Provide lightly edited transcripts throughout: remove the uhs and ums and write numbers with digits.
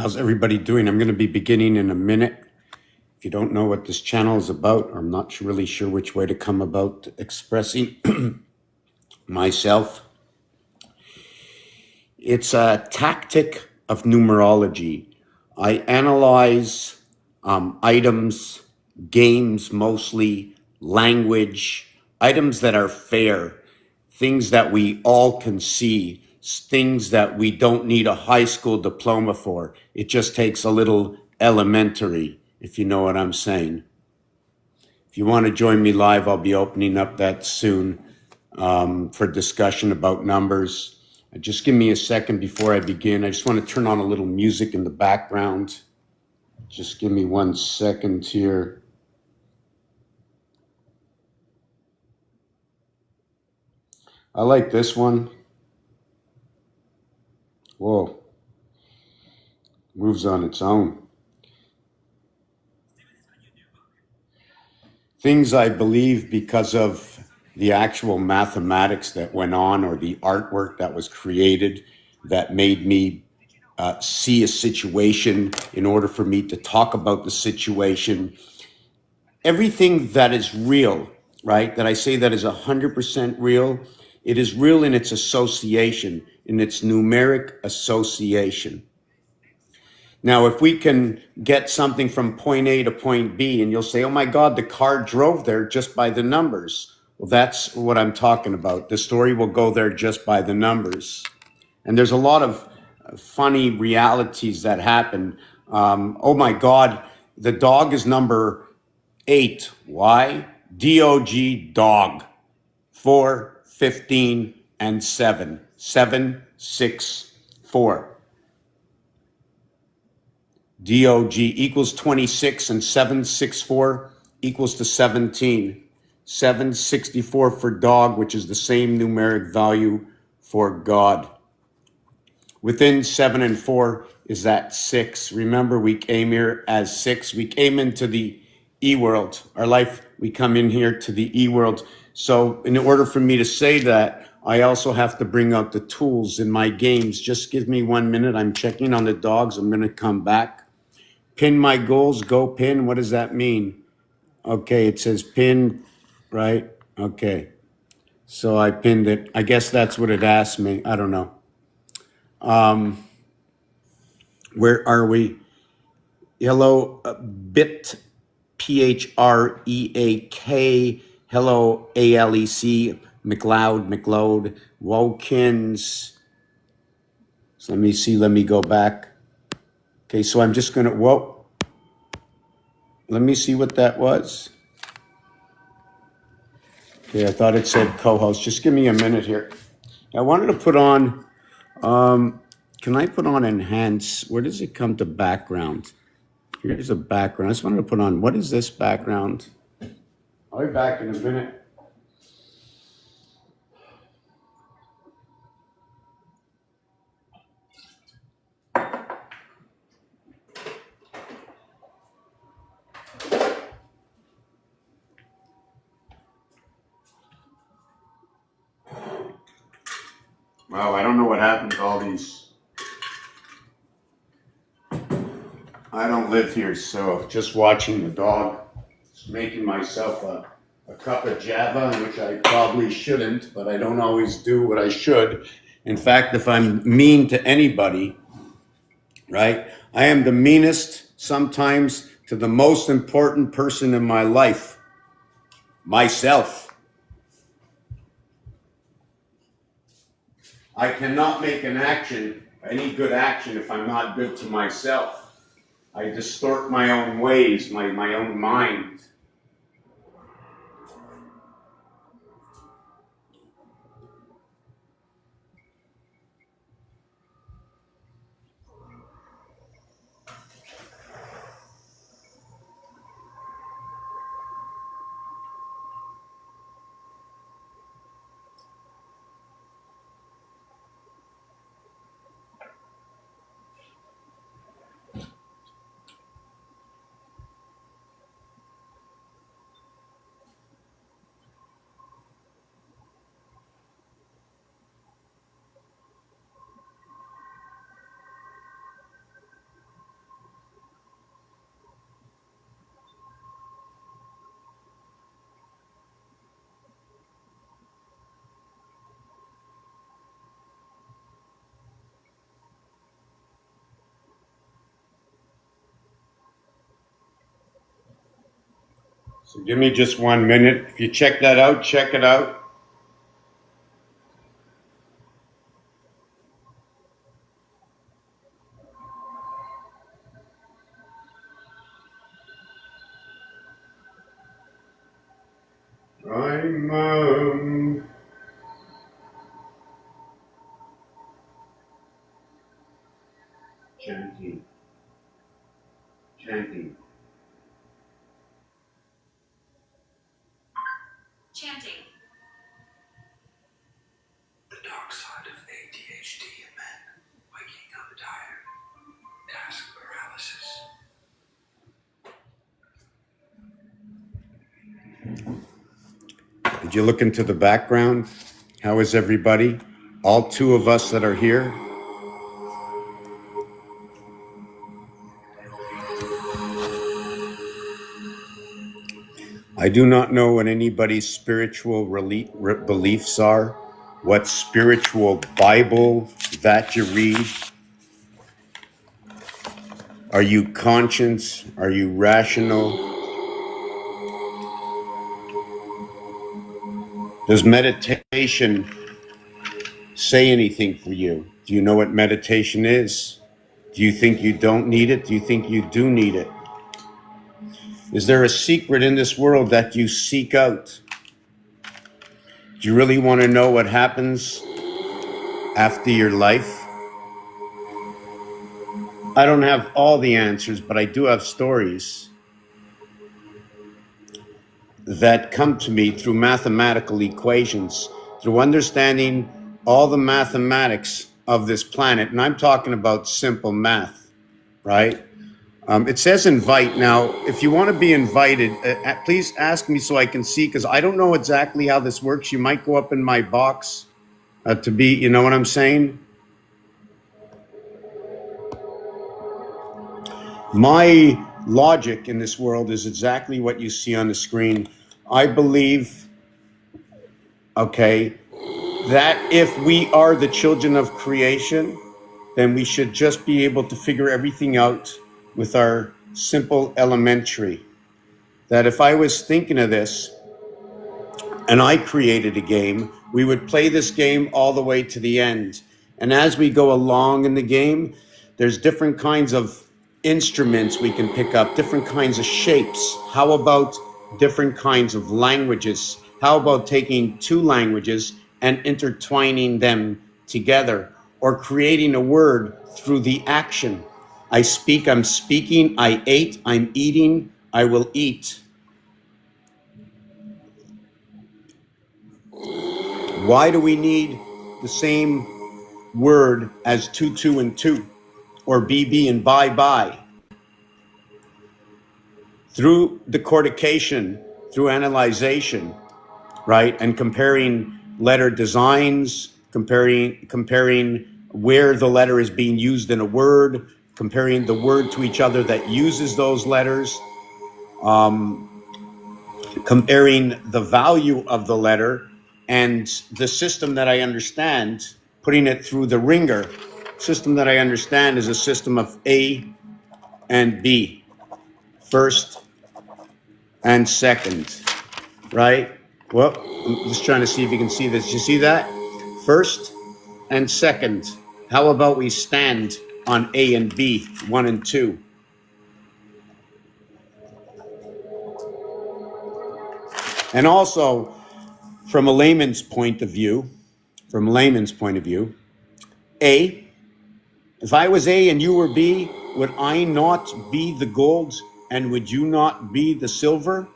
How's everybody doing? I'm going to be beginning in a minute. If you don't know what this channel is about, or I'm not really sure which way to come about expressing myself, it's a tactic of numerology. I analyze items, games mostly, language, items that are fair, things that we all can see, things that we don't need a high school diploma for. It just takes a little elementary, if you know what I'm saying. If you want to join me live, I'll be opening up that soon for discussion about numbers. Just give me a second before I begin. I just want to turn on a little music in the background. Just give me 1 second here. I like this one. Whoa. Moves on its own. Things I believe because of the actual mathematics that went on, or the artwork that was created that made me see a situation in order for me to talk about the situation. Everything that is real, right, that I say that is 100% real, it is real in its association, in its numeric association. Now, if we can get something from point A to point B, and you'll say, oh my God, the car drove there just by the numbers. Well, that's what I'm talking about. The story will go there just by the numbers. And there's a lot of funny realities that happen. Oh my God, the dog is number 8. Why? DOG, dog. 4, 15, and 7. 7, 6, 4. DOG equals 26, and 764 equals to 17. 764 for dog, which is the same numeric value for God. Within 7 and 4 is that 6. Remember, we came here as 6. We came into the E-world. Our life, we come in here to the E-world. So in order for me to say that, I also have to bring out the tools in my games. Just give me 1 minute. I'm checking on the dogs. I'm going to come back. Pin my goals, go pin. What does that mean? Okay, it says pin, right? Okay. So I pinned it. I guess that's what it asked me. I don't know. Where are we? Hello, Bit, Phreak. Hello, ALEC, McLeod, Wokins. So let me see. Let me go back. Okay, so I'm just going to, whoa. Let me see what that was. Okay, I thought it said co-host. Just give me a minute here. I wanted to put on, can I put on enhance? Where does it come to background? Here's a background. I just wanted to put on, what is this background? I'll be back in a minute. Wow, I don't know what happened to all these. I don't live here, so just watching the dog. Just making myself a cup of Java, which I probably shouldn't, but I don't always do what I should. In fact, if I'm mean to anybody, right, I am the meanest sometimes to the most important person in my life, myself. I cannot make an action, any good action, if I'm not good to myself. I distort my own ways, my own mind. So give me just 1 minute. If you check that out, check it out. I'm chanting, chanting. Chanting. The dark side of ADHD in men. Waking up tired. Task paralysis. Did you look into the background? How is everybody? All two of us that are here. I do not know what anybody's spiritual beliefs are, what spiritual Bible that you read. Are you conscious? Are you rational? Does meditation say anything for you? Do you know what meditation is? Do you think you don't need it? Do you think you do need it? Is there a secret in this world that you seek out? Do you really want to know what happens after your life? I don't have all the answers, but I do have stories that come to me through mathematical equations, through understanding all the mathematics of this planet. And I'm talking about simple math, right? It says invite. Now, if you want to be invited, please ask me so I can see, because I don't know exactly how this works. You might go up in my box to be, you know what I'm saying? My logic in this world is exactly what you see on the screen. I believe, okay, that if we are the children of creation, then we should just be able to figure everything out with our simple elementary. That if I was thinking of this and I created a game, we would play this game all the way to the end. And as we go along in the game, there's different kinds of instruments we can pick up, different kinds of shapes. How about different kinds of languages? How about taking two languages and intertwining them together, or creating a word through the action? I speak, I'm speaking, I ate, I'm eating, I will eat. Why do we need the same word as two, and two, or BB and bye? Through decodification, through analyzation, right? And comparing letter designs, comparing where the letter is being used in a word, comparing the word to each other that uses those letters, comparing the value of the letter, and the system that I understand, putting it through the ringer. System that I understand is a system of A and B, first and second, right? Well, I'm just trying to see if you can see this. You see that? First and second. How about we stand on A and B, 1 and 2? And also, from a layman's point of view, A, if I was A and you were B, would I not be the gold and would you not be the silver?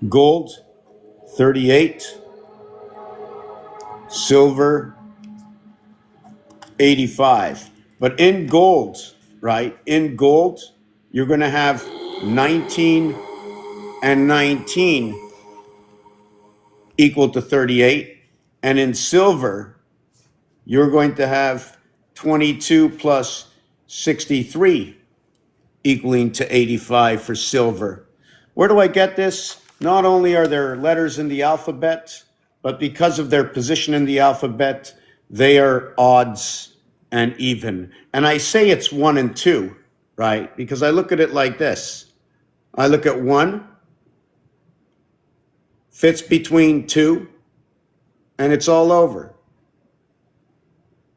Gold, 38. Silver, 85. But in gold, right? In gold, you're going to have 19 and 19 equal to 38. And in silver, you're going to have 22 plus 63 equaling to 85 for silver. Where do I get this? Not only are there letters in the alphabet, but because of their position in the alphabet, they are odds and even. And I say it's 1 and 2, right? Because I look at it like this. I look at 1, fits between 2, and it's all over.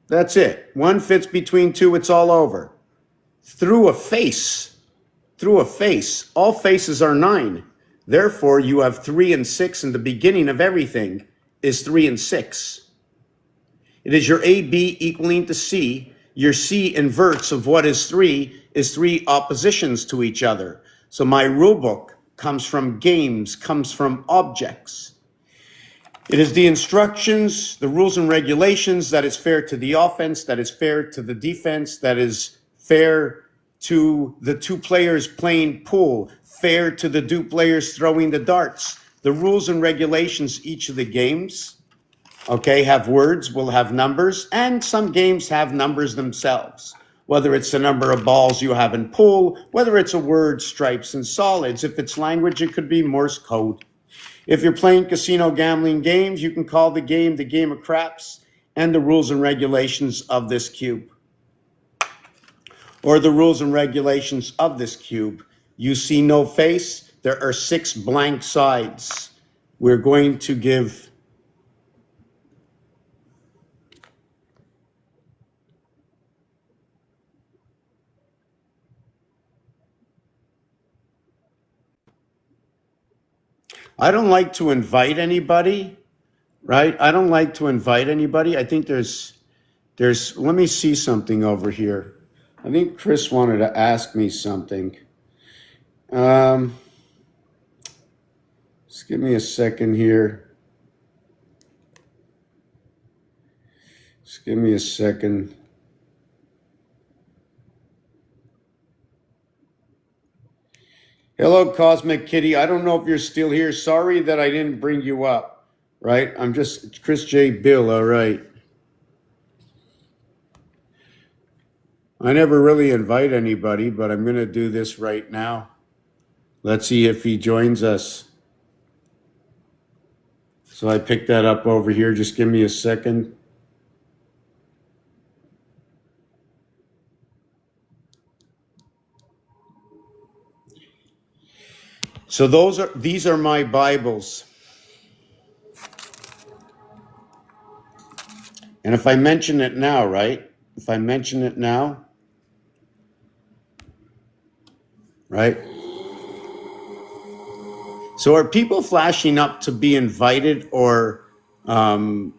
That's it. 1 fits between 2, it's all over. Through a face, all faces are 9. Therefore, you have 3 and 6, and the beginning of everything is 3 and 6. It is your AB equaling to C. Your C inverts of what is 3 is 3 oppositions to each other. So my rule book comes from games, comes from objects. It is the instructions, the rules and regulations that is fair to the offense, that is fair to the defense, that is fair to the 2 players playing pool, fair to the 2 players throwing the darts. The rules and regulations, each of the games, okay, have words, will have numbers, and some games have numbers themselves. Whether it's the number of balls you have in pool, whether it's a word, stripes, and solids. If it's language, it could be Morse code. If you're playing casino gambling games, you can call the game of craps, and the rules and regulations of this cube. Or the rules and regulations of this cube. You see no face, there are 6 blank sides. We're going to give I don't like to invite anybody, right? I don't like to invite anybody. I think there's, let me see something over here. I think Chris wanted to ask me something. Just give me a second here. Just give me a second. Hello, Cosmic Kitty. I don't know if you're still here. Sorry that I didn't bring you up, right? I'm just Chris J. Bill, all right. I never really invite anybody, but I'm going to do this right now. Let's see if he joins us. So I picked that up over here. Just give me a second. So these are my Bibles. And if I mention it now, right? If I mention it now, right? So are people flashing up to be invited, or I mean,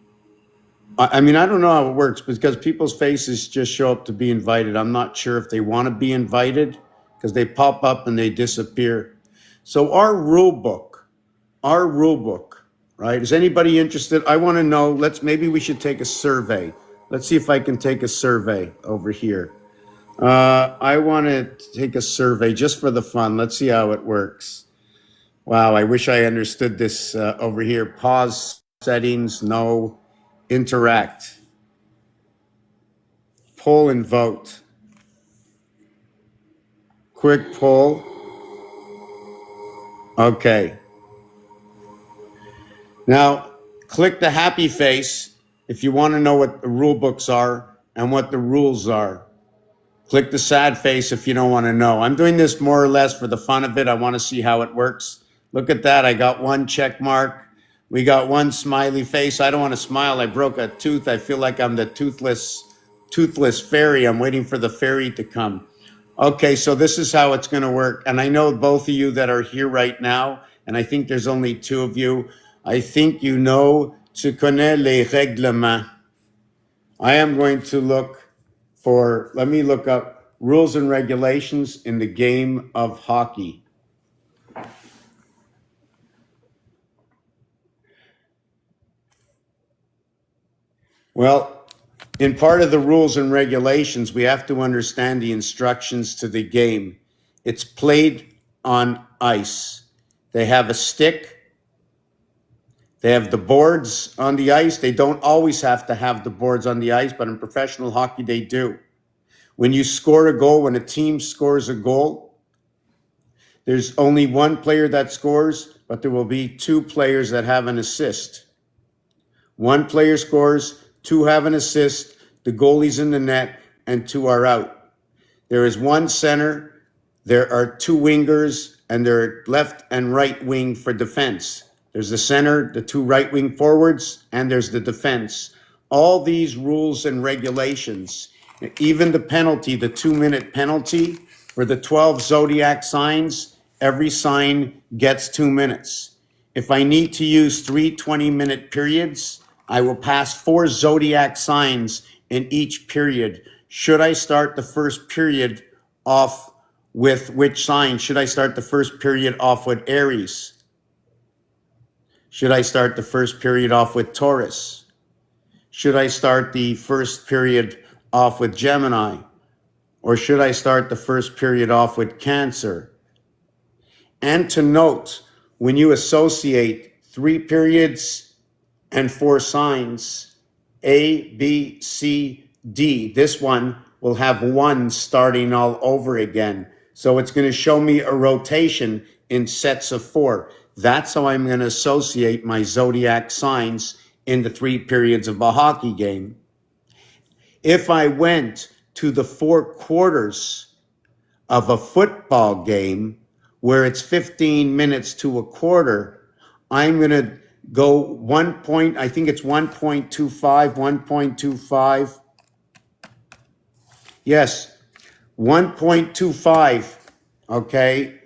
I don't know how it works because people's faces just show up to be invited. I'm not sure if they want to be invited because they pop up and they disappear. So our rule book, right? Is anybody interested? I want to know, maybe we should take a survey. Let's see if I can take a survey over here. I want to take a survey just for the fun. Let's see how it works. Wow, I wish I understood this over here. Pause settings, no. Interact. Poll and vote. Quick poll. Okay. Now, click the happy face if you want to know what the rule books are and what the rules are. Click the sad face if you don't want to know. I'm doing this more or less for the fun of it. I want to see how it works. Look at that. I got 1 check mark. We got 1 smiley face. I don't want to smile. I broke a tooth. I feel like I'm the toothless fairy. I'm waiting for the fairy to come. Okay, so this is how it's going to work. And I know both of you that are here right now, and I think there's only 2 of you. I think you know, tu connais les règlements. I am going to look for, let me look up rules and regulations in the game of hockey. Well, in part of the rules and regulations, we have to understand the instructions to the game. It's played on ice. They have a stick. They have the boards on the ice. They don't always have to have the boards on the ice, but in professional hockey, they do. When you score a goal, when a team scores a goal, there's only 1 player that scores, but there will be 2 players that have an assist. 1 player scores, 2 have an assist, the goalie's in the net, and 2 are out. There is one center, there are two wingers, and there are left and right wing for defense. There's the center, the two right wing forwards, and there's the defense. All these rules and regulations, even the penalty, the 2-minute penalty for the 12 zodiac signs, every sign gets 2 minutes. If I need to use 3 20-minute periods, I will pass 4 zodiac signs in each period. Should I start the first period off with which sign? Should I start the first period off with Aries? Should I start the first period off with Taurus? Should I start the first period off with Gemini? Or should I start the first period off with Cancer? And to note, when you associate 3 periods and 4 signs, A, B, C, D, this one will have 1 starting all over again. So it's going to show me a rotation in sets of 4. That's how I'm going to associate my zodiac signs in the 3 periods of a hockey game. If I went to the 4 quarters of a football game where it's 15 minutes to a quarter, I'm going to go 1 point, I think it's 1.25, 1.25. Yes, 1.25, okay,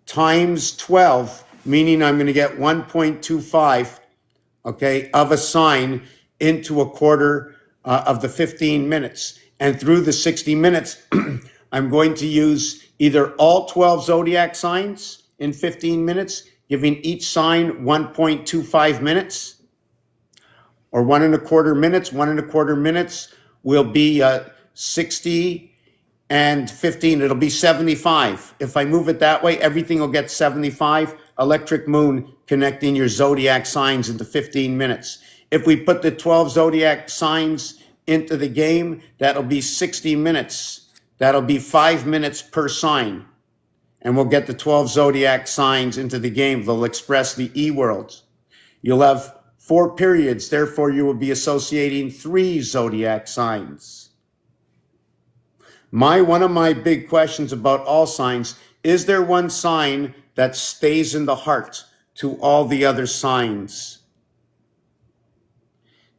times 12, meaning I'm going to get 1.25, okay, of a sign into a quarter of the 15 minutes. And through the 60 minutes, I'm going to use either all 12 zodiac signs in 15 minutes, giving each sign 1.25 minutes, or 1.25 minutes. 1.25 minutes will be 60 and 15, it'll be 75. If I move it that way, everything will get 75. Electric moon connecting your zodiac signs into 15 minutes. If we put the 12 zodiac signs into the game, that'll be 60 minutes. That'll be 5 minutes per sign. And we'll get the 12 zodiac signs into the game. They'll express the E-worlds. You'll have 4 periods. Therefore, you will be associating 3 zodiac signs. One of my big questions about all signs, is there one sign that stays in the heart to all the other signs?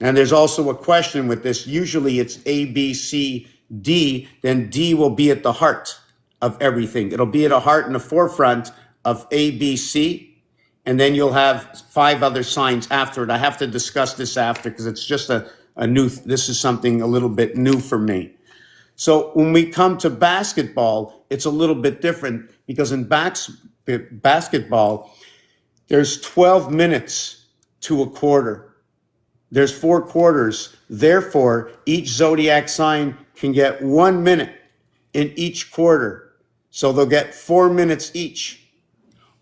And there's also a question with this. Usually it's A, B, C, D, then D will be at the heart of everything. It'll be at a heart in the forefront of A, B, C, and then you'll have 5 other signs after it. I have to discuss this after because it's just a new, this is something a little bit new for me. So when we come to basketball, it's a little bit different because in basketball, there's 12 minutes to a quarter. There's 4 quarters. Therefore, each zodiac sign can get 1 minute in each quarter. So they'll get 4 minutes each.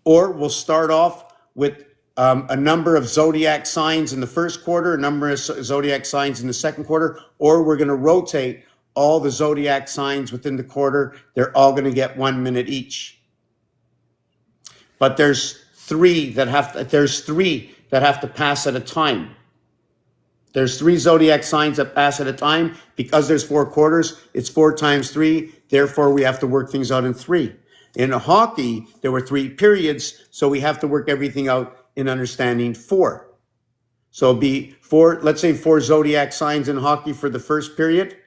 Or we'll start off with a number of zodiac signs in the first quarter, a number of zodiac signs in the second quarter, or we're going to rotate all the zodiac signs within the quarter. They're all going to get 1 minute each. But there's 3 that have to pass at a time. There's 3 zodiac signs that pass at a time. Because there's 4 quarters, it's 4 times 3. Therefore, we have to work things out in 3. In hockey, there were 3 periods, so we have to work everything out in understanding 4. So it'll be 4, let's say 4 zodiac signs in hockey for the first period,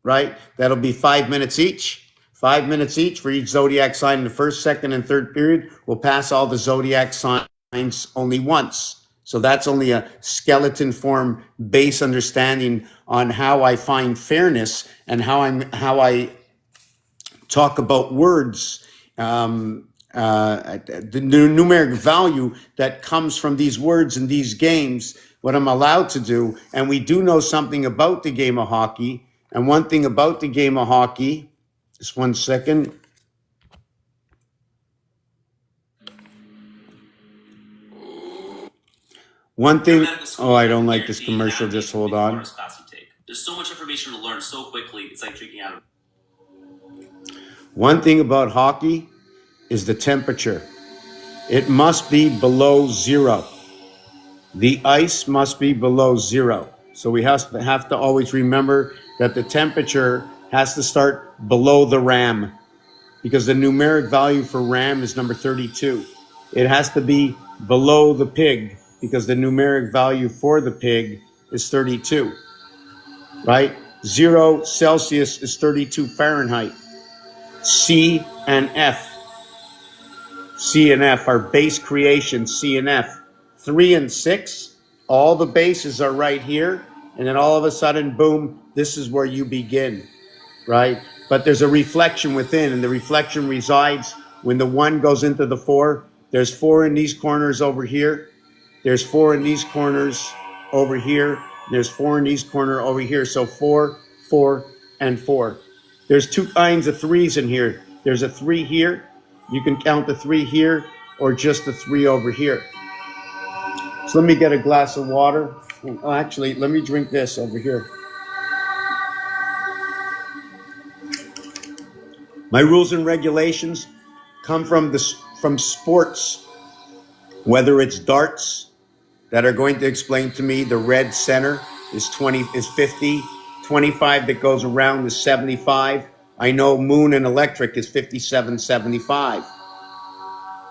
right? That'll be 5 minutes each. 5 minutes each for each zodiac sign in the first, second, and third period. We'll pass all the zodiac signs only once. So that's only a skeleton form base understanding on how I find fairness and how I talk about words, the numeric value that comes from these words in these games, what I'm allowed to do. And we do know something about the game of hockey. And one thing about the game of hockey, just 1 second. One thing, oh, I don't like this commercial, just hold on. There's so much information to learn so quickly, it's like drinking out of. One thing about hockey is the temperature. It must be below 0. The ice must be below 0. So we have to always remember that the temperature has to start below the ram, because the numeric value for ram is number 32. It has to be below the pig, because the numeric value for the pig is 32, right? 0 Celsius is 32 Fahrenheit. C and F. C and F are base creation, C and F. 3 and 6, all the bases are right here, and then all of a sudden, boom, this is where you begin, right? But there's a reflection within, and the reflection resides when the 1 goes into the 4. There's 4 in these corners over here. There's 4 in these corners over here. There's 4 in these corner over here. So 4, 4, and 4. There's 2 kinds of 3s in here. There's a 3 here. You can count the 3 here, or just the 3 over here. So let me get a glass of water. Oh, actually, let me drink this over here. My rules and regulations come from sports, whether it's darts that are going to explain to me the red center is 50, 25 that goes around is 75. I know moon and electric is 57.75.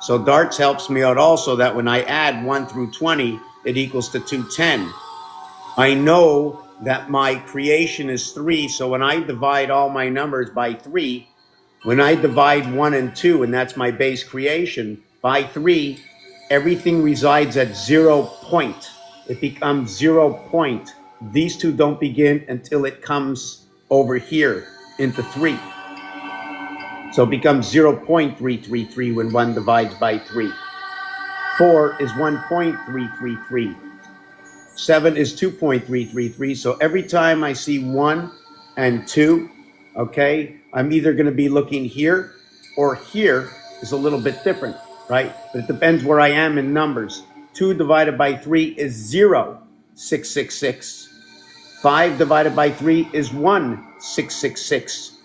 So darts helps me out also, that when I add 1 through 20, it equals to 210. I know that my creation is 3, so when I divide all my numbers by 3, when I divide 1 and 2, and that's my base creation, by 3, everything resides at 0 point. It becomes 0 point. These two don't begin until it comes over here into 3. So it becomes 0.333 when 1 divides by 3. 4 is 1.333. 7 is 2.333. So every time I see 1 and 2, okay, I'm either going to be looking here or here is a little bit different, right? But it depends where I am in numbers. 2 divided by 3 is 0, 666. 5 divided by 3 is 1, 666.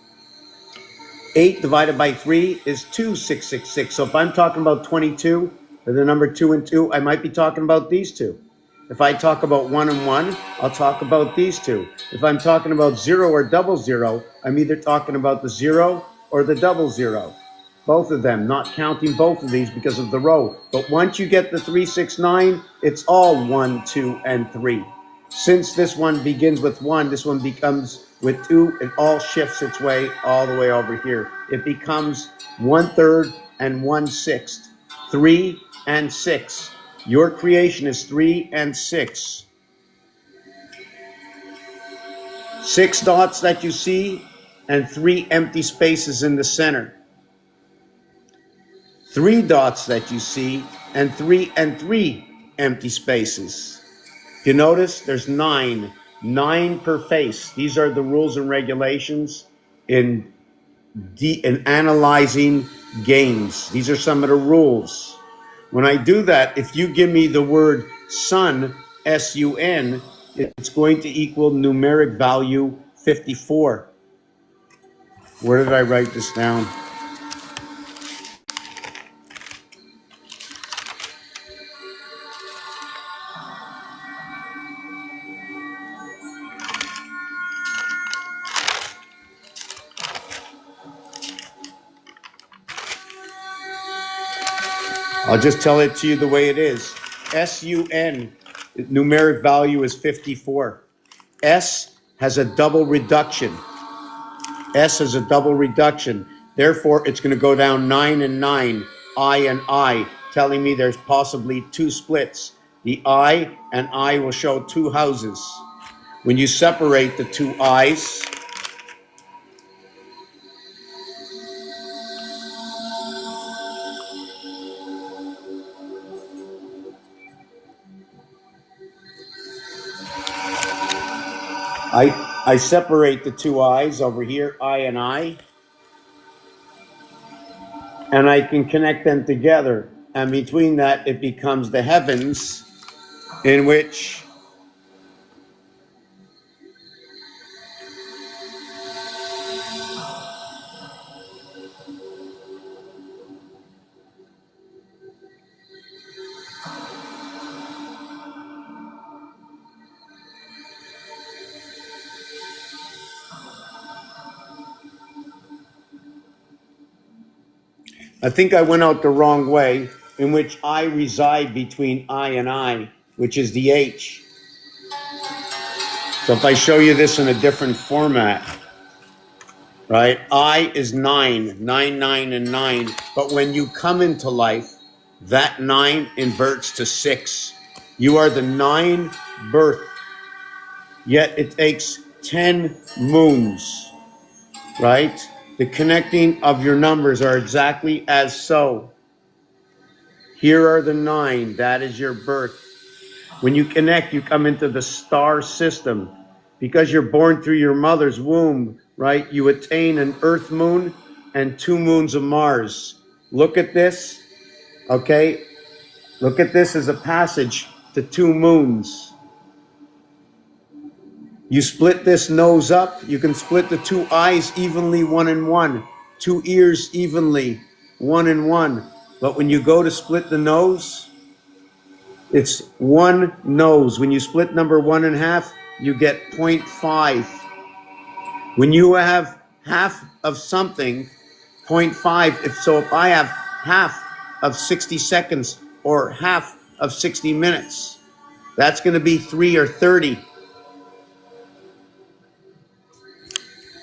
8 divided by 3 is 2, 666. So if I'm talking about 22, or the number 2 and 2, I might be talking about these two. If I talk about 1 and 1, I'll talk about these two. If I'm talking about 0 or 00, I'm either talking about the 0 or the 00. Both of them, not counting both of these because of the row. But once you get the 3, 6, 9, it's all 1, 2, and 3. Since this one begins with 1, this one becomes with 2. It all shifts its way all the way over here. It becomes 1/3 and 1/6. 3 and 6. Your creation is 3 and 6. 6 dots that you see and 3 empty spaces in the center. 3 dots that you see and 3 and 3 empty spaces. You notice there's 9 per face. These are the rules and regulations in analyzing games. These are some of the rules. When I do that, if you give me the word sun, S-U-N, it's going to equal numeric value 54. Where did I write this down? I'll just tell it to you the way it is. S-U-N, numeric value is 54. S has a double reduction. S has a double reduction. Therefore, it's going to go down 9 and 9, I and I, telling me there's possibly 2 splits. The I and I will show 2 houses. When you separate the 2 I's, I separate the 2 I's over here, I, and I can connect them together. And between that, it becomes the heavens, in which I think I went out the wrong way, in which I reside between I and I, which is the H. So if I show you this in a different format, right? I is 9, 9, 9, and 9. But when you come into life, that 9 inverts to 6. You are the 9 birth, yet it takes 10 moons, right? The connecting of your numbers are exactly as so. Here are the 9, that is your birth. When you connect, you come into the star system. Because you're born through your mother's womb, right? You attain an Earth moon and 2 moons of Mars. Look at this, okay? Look at this as a passage to 2 moons. You split this nose up, you can split the 2 eyes evenly, 1 and 1. 2 ears evenly, 1 and 1. But when you go to split the nose, it's 1 nose. When you split number 1 in half, you get 0.5. When you have half of something, 0.5, if I have half of 60 seconds or half of 60 minutes, that's going to be 3 or 30.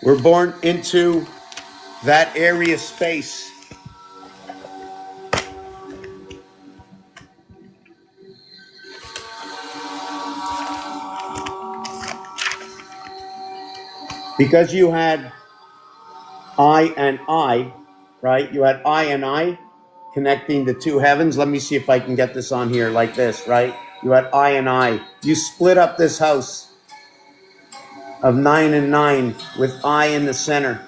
We're born into that area space. Because you had I and I, right? You had I and I connecting the 2 heavens. Let me see if I can get this on here like this, right? You had I and I. You split up this house of 9 and 9 with I in the center.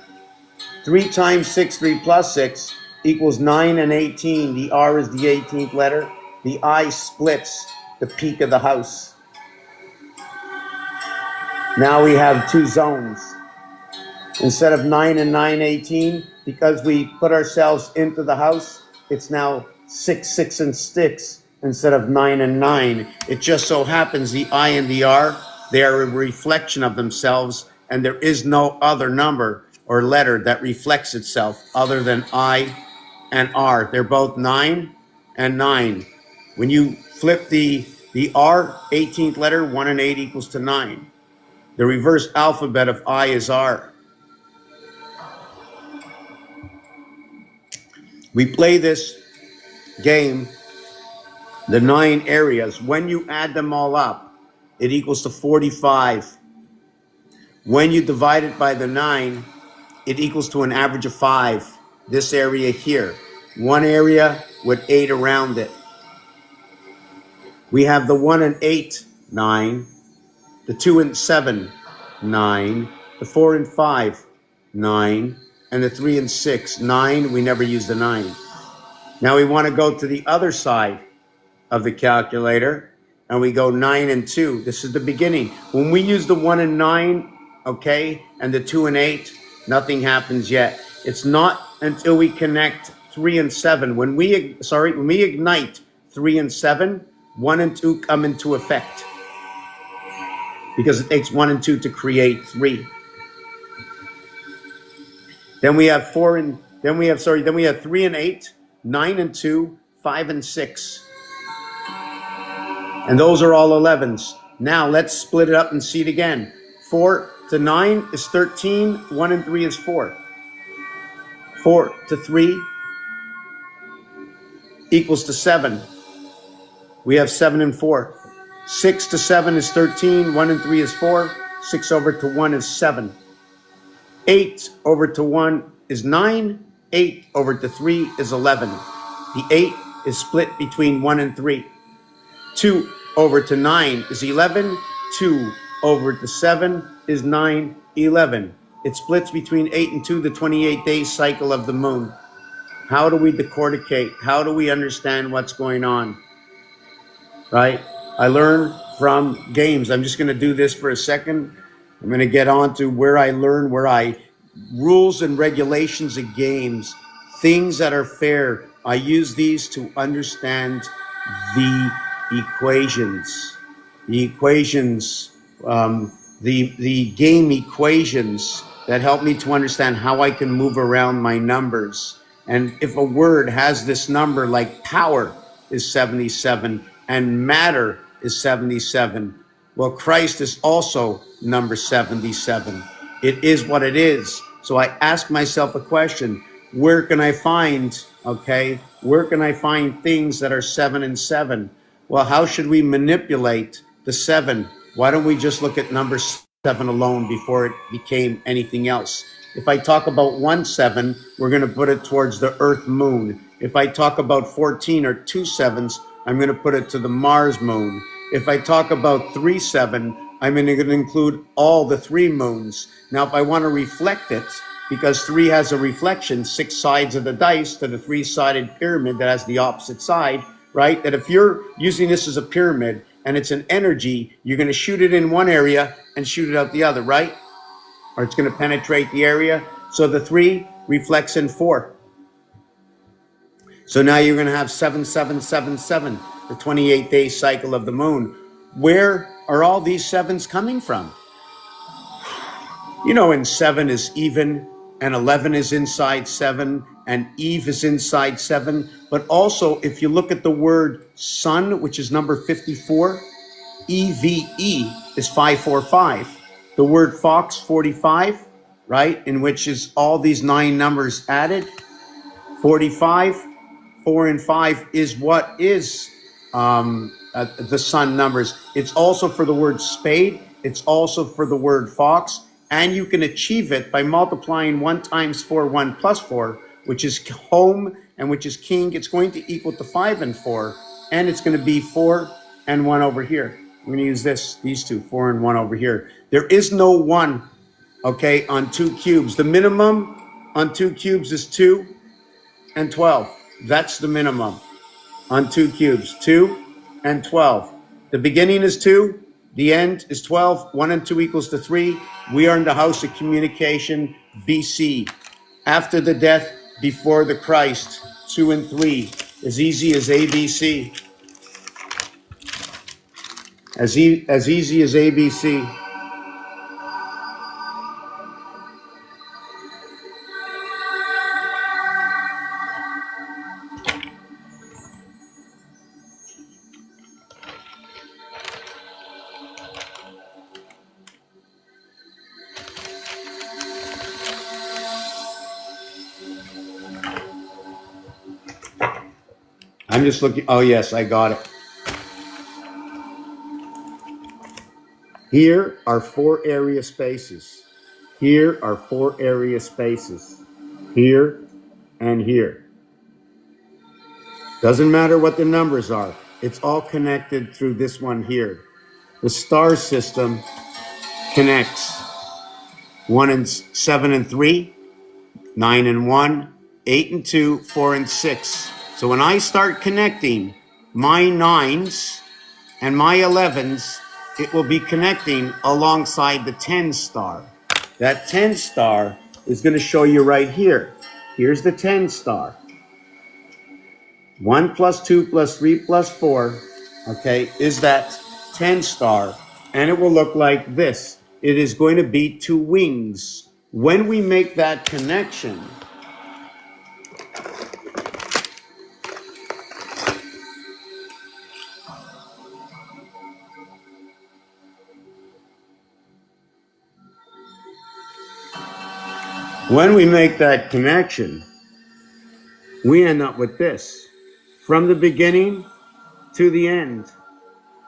3 times 6, 3 plus 6 equals 9 and 18. The R is the 18th letter. The I splits the peak of the house. Now we have 2 zones. Instead of 9 and 9, 18, because we put ourselves into the house, it's now 6, 6, and 6 instead of 9 and 9. It just so happens the I and the R, they are a reflection of themselves, and there is no other number or letter that reflects itself other than I and R. They're both 9 and 9. When you flip the R, 18th letter, 1 and 8 equals to 9. The reverse alphabet of I is R. We play this game, the 9 areas. When you add them all up, it equals to 45. When you divide it by the 9, it equals to an average of 5. This area here. One area with 8 around it. We have the 1 and 8, 9. The 2 and 7, 9. The 4 and 5, 9. And the 3 and 6, 9. We never use the 9. Now we want to go to the other side of the calculator, and we go 9 and 2. This is the beginning. When we use the 1 and 9, okay, and the 2 and 8, nothing happens yet. It's not until we connect 3 and 7. When we ignite 3 and 7, 1 and 2 come into effect, because it takes 1 and 2 to create 3. Then we have 3 and 8, 9 and 2, 5 and 6. And those are all 11s. Now let's split it up and see it again. 4 to 9 is 13, 1 and 3 is 4. 4 to 3 equals to 7. We have 7 and 4. 6 to 7 is 13, 1 and 3 is 4. 6 over to 1 is 7. 8 over to 1 is 9. 8 over to 3 is 11. The 8 is split between 1 and 3. 2 over to 9 is 11. 2 over to 7 is 9, 11. It splits between 8 and 2, the 28-day cycle of the moon. How do we decorticate? How do we understand what's going on? Right? I learn from games. I'm just going to do this for a second. I'm going to get on to where I learn, rules and regulations of games, things that are fair. I use these to understand the equations, the game equations that help me to understand how I can move around my numbers. And if a word has this number, like power is 77 and matter is 77, well, Christ is also number 77. It is what it is. So I ask myself a question: where can I find, okay, where can I find things that are 7 and 7? Well, how should we manipulate the 7? Why don't we just look at number 7 alone before it became anything else? If I talk about 1-7, we're going to put it towards the Earth moon. If I talk about 14 or 2 sevens, I'm going to put it to the Mars moon. If I talk about 3-7, I'm going to include all the 3 moons. Now, if I want to reflect it, because 3 has a reflection, 6 sides of the dice to the 3-sided pyramid that has the opposite side, right? That if you're using this as a pyramid and it's an energy, you're going to shoot it in one area and shoot it out the other, right? Or it's going to penetrate the area. So the 3 reflects in 4. So now you're going to have 7777, the 28-day cycle of the moon. Where are all these 7s coming from? You know, and 7 is even, and 11 is inside 7, and Eve is inside 7. But also, if you look at the word sun, which is number 54, EVE is 545. The word fox, 45, right, in which is all these 9 numbers added. 45, 4 and 5 is what is the sun numbers. It's also for the word spade. It's also for the word fox. And you can achieve it by multiplying 1 times 4, 1 plus 4, which is home and which is king. It's going to equal to 5 and 4. And it's going to be 4 and 1 over here. I'm going to use these two, 4 and 1 over here. There is no 1, okay, on 2 cubes. The minimum on 2 cubes is 2 and 12. That's the minimum on 2 cubes, 2 and 12. The beginning is 2, the end is 12. 1 and 2 equals to 3. We are in the house of communication, BC. After the death, before the Christ, 2 and 3. As easy as ABC. As easy as ABC. I'm just looking. Oh, yes, I got it. Here are 4 area spaces. Here are 4 area spaces. Here and here. Doesn't matter what the numbers are. It's all connected through this one here. The star system connects 1 and 7 and 3, 9 and 1, 8 and 2, 4 and 6. So when I start connecting my 9s and my 11s, it will be connecting alongside the 10 star. That 10 star is going to show you right here. Here's the 10 star. 1 plus 2 plus 3 plus 4, okay, is that 10 star. And it will look like this. It is going to be 2 wings. When we make that connection, we end up with this. From the beginning to the end.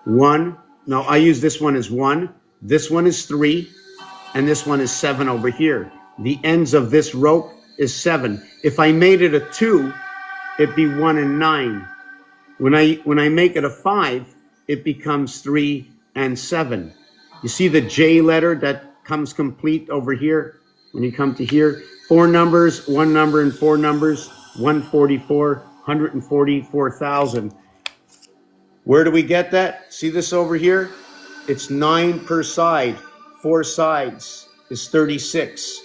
1. No, I use this one as 1. This one is 3. And this one is 7 over here. The ends of this rope is 7. If I made it a 2, it'd be 1 and 9. When I make it a 5, it becomes 3 and 7. You see the J letter that comes complete over here? When you come to here, 4 numbers, 1 number and 4 numbers, 144, 144,000. Where do we get that? See this over here? It's 9 per side. 4 sides is 36.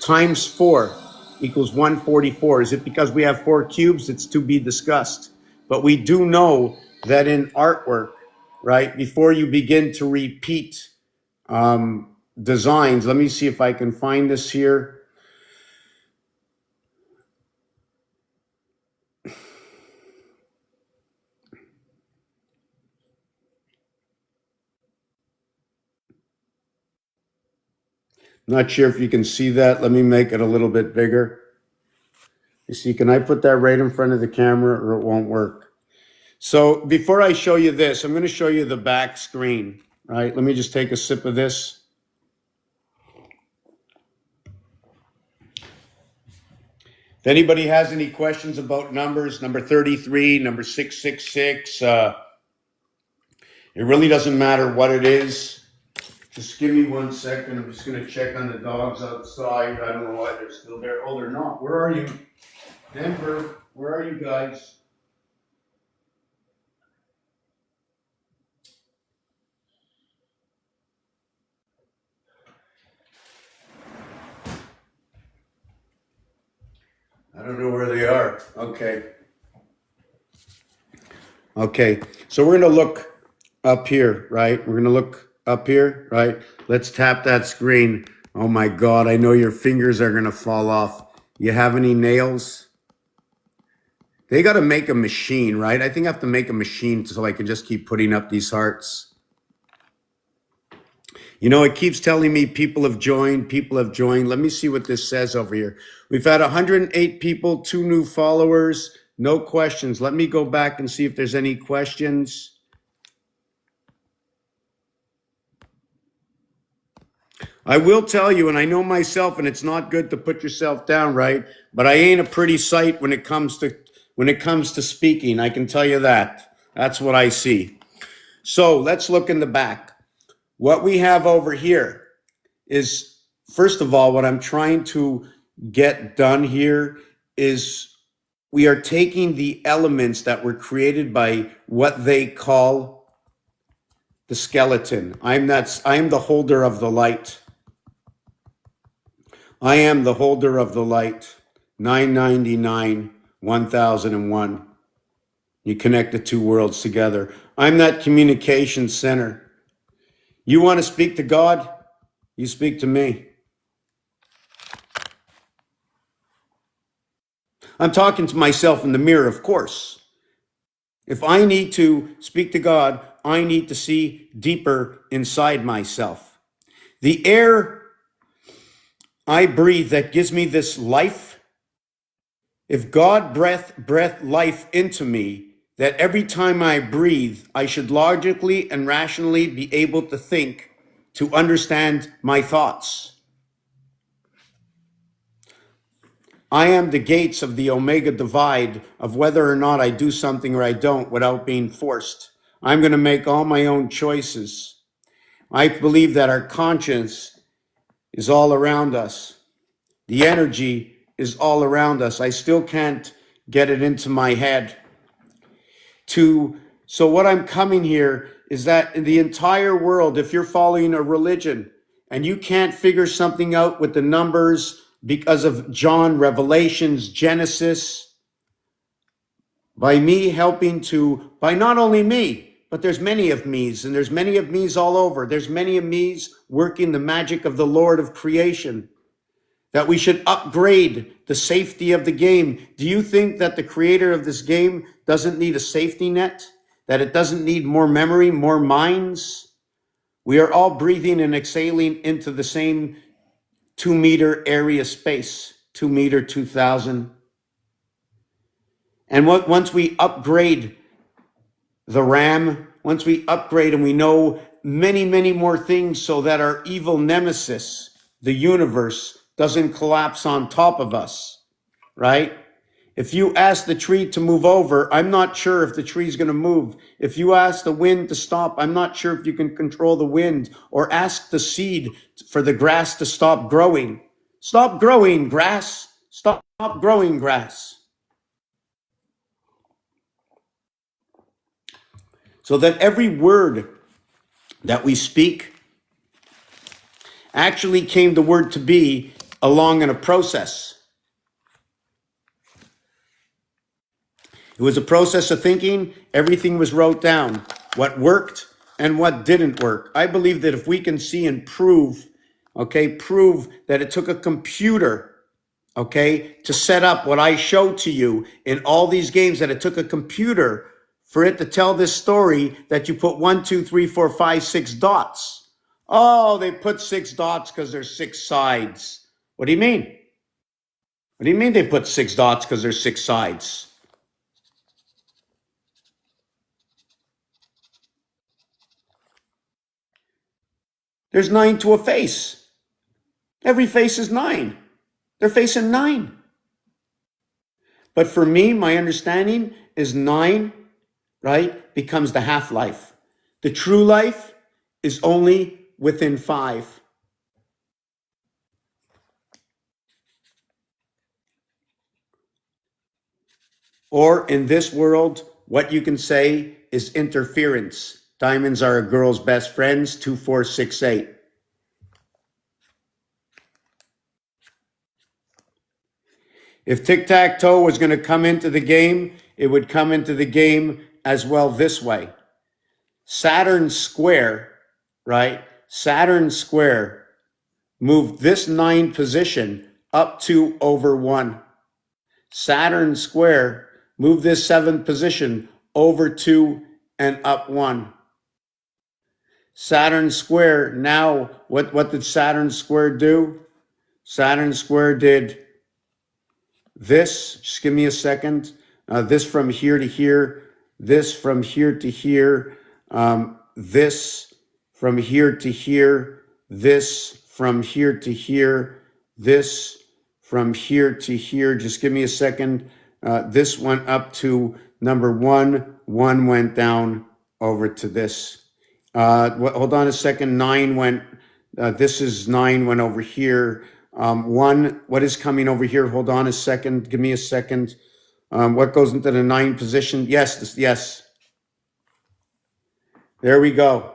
Times 4 equals 144. Is it because we have 4 cubes? It's to be discussed. But we do know that in artwork, right, before you begin to repeat designs, let me see if I can find this here. Not sure if you can see that. Let me make it a little bit bigger. You see, can I put that right in front of the camera or it won't work? So before I show you this, I'm going to show you the back screen, right? Let me just take a sip of this. If anybody has any questions about numbers, number 33, number 666, it really doesn't matter what it is. Just give me 1 second. I'm just going to check on the dogs outside. I don't know why they're still there. Oh, they're not. Where are you? Denver, where are you guys? I don't know where they are. Okay. Okay. So we're going to look up here, right? We're going to look up here, right? Let's tap that screen. Oh my God. I know your fingers are going to fall off. You have any nails? They got to make a machine, right? I think I have to make a machine so I can just keep putting up these hearts. You know, it keeps telling me people have joined, people have joined. Let me see what this says over here. We've had 108 people, 2 new followers, no questions. Let me go back and see if there's any questions. I will tell you, and I know myself, and it's not good to put yourself down, right? But I ain't a pretty sight when it comes to speaking. I can tell you that. That's what I see. So let's look in the back. What we have over here is, first of all, what I'm trying to get done here is we are taking the elements that were created by what they call the skeleton. I'm the holder of the light. I am the holder of the light. 999, 1001. You connect the 2 worlds together. I'm that communication center. You want to speak to God? You speak to me. I'm talking to myself in the mirror, of course. If I need to speak to God, I need to see deeper inside myself. The air I breathe that gives me this life, if God breath life into me, that every time I breathe, I should logically and rationally be able to think, to understand my thoughts. I am the gates of the Omega divide of whether or not I do something or I don't without being forced. I'm going to make all my own choices. I believe that our conscience is all around us. The energy is all around us. I still can't get it into my head. So what I'm coming here is that in the entire world, if you're following a religion and you can't figure something out with the numbers because of John, Revelations, Genesis, by me helping to, by not only me, but there's many of me's, and there's many of me's all over. There's many of me's working the magic of the Lord of creation, that we should upgrade the safety of the game. Do you think that the creator of this game doesn't need a safety net? That it doesn't need more memory, more minds? We are all breathing and exhaling into the same 2-meter area space, 2 meter, 2000. And once we upgrade the RAM, once we upgrade and we know many, many more things so that our evil nemesis, the universe, doesn't collapse on top of us, right? If you ask the tree to move over, I'm not sure if the tree's going to move. If you ask the wind to stop, I'm not sure if you can control the wind, or ask the seed for the grass to stop growing. Stop growing, grass. Stop growing, grass. So that every word that we speak actually came the word to be along in a process. It was a process of thinking. Everything was wrote down, what worked and what didn't work. I believe that if we can see and prove that it took a computer, to set up what I showed to you in all these games, that it took a computer for it to tell this story, that you put 1, 2, 3, 4, 5, 6 dots. Oh, they put 6 dots because there's 6 sides. What do you mean? What do you mean they put 6 dots because there's 6 sides? There's 9 to a face. Every face is 9. They're facing 9. But for me, my understanding is 9, right, becomes the half-life. The true life is only within 5. Or in this world, what you can say is interference. Diamonds are a girl's best friends, 2468. If tic-tac-toe was going to come into the game, it would come into the game as well this way. Saturn square, right? Saturn square moved this 9 position up 2 over 1. Saturn square moved this 7th position over 2 and up 1. Saturn square, now, what did Saturn square do? Saturn square did this, just give me a second, this from here to here, this from here to here, this from here to here, this from here to here, this from here to here, just give me a second. This went up to number 1, 1 went down over to this. Hold on a second, 9 went, this is 9 went over here. 1, what is coming over here? Hold on a second. Give me a second. What goes into the 9 position? Yes, yes. There we go.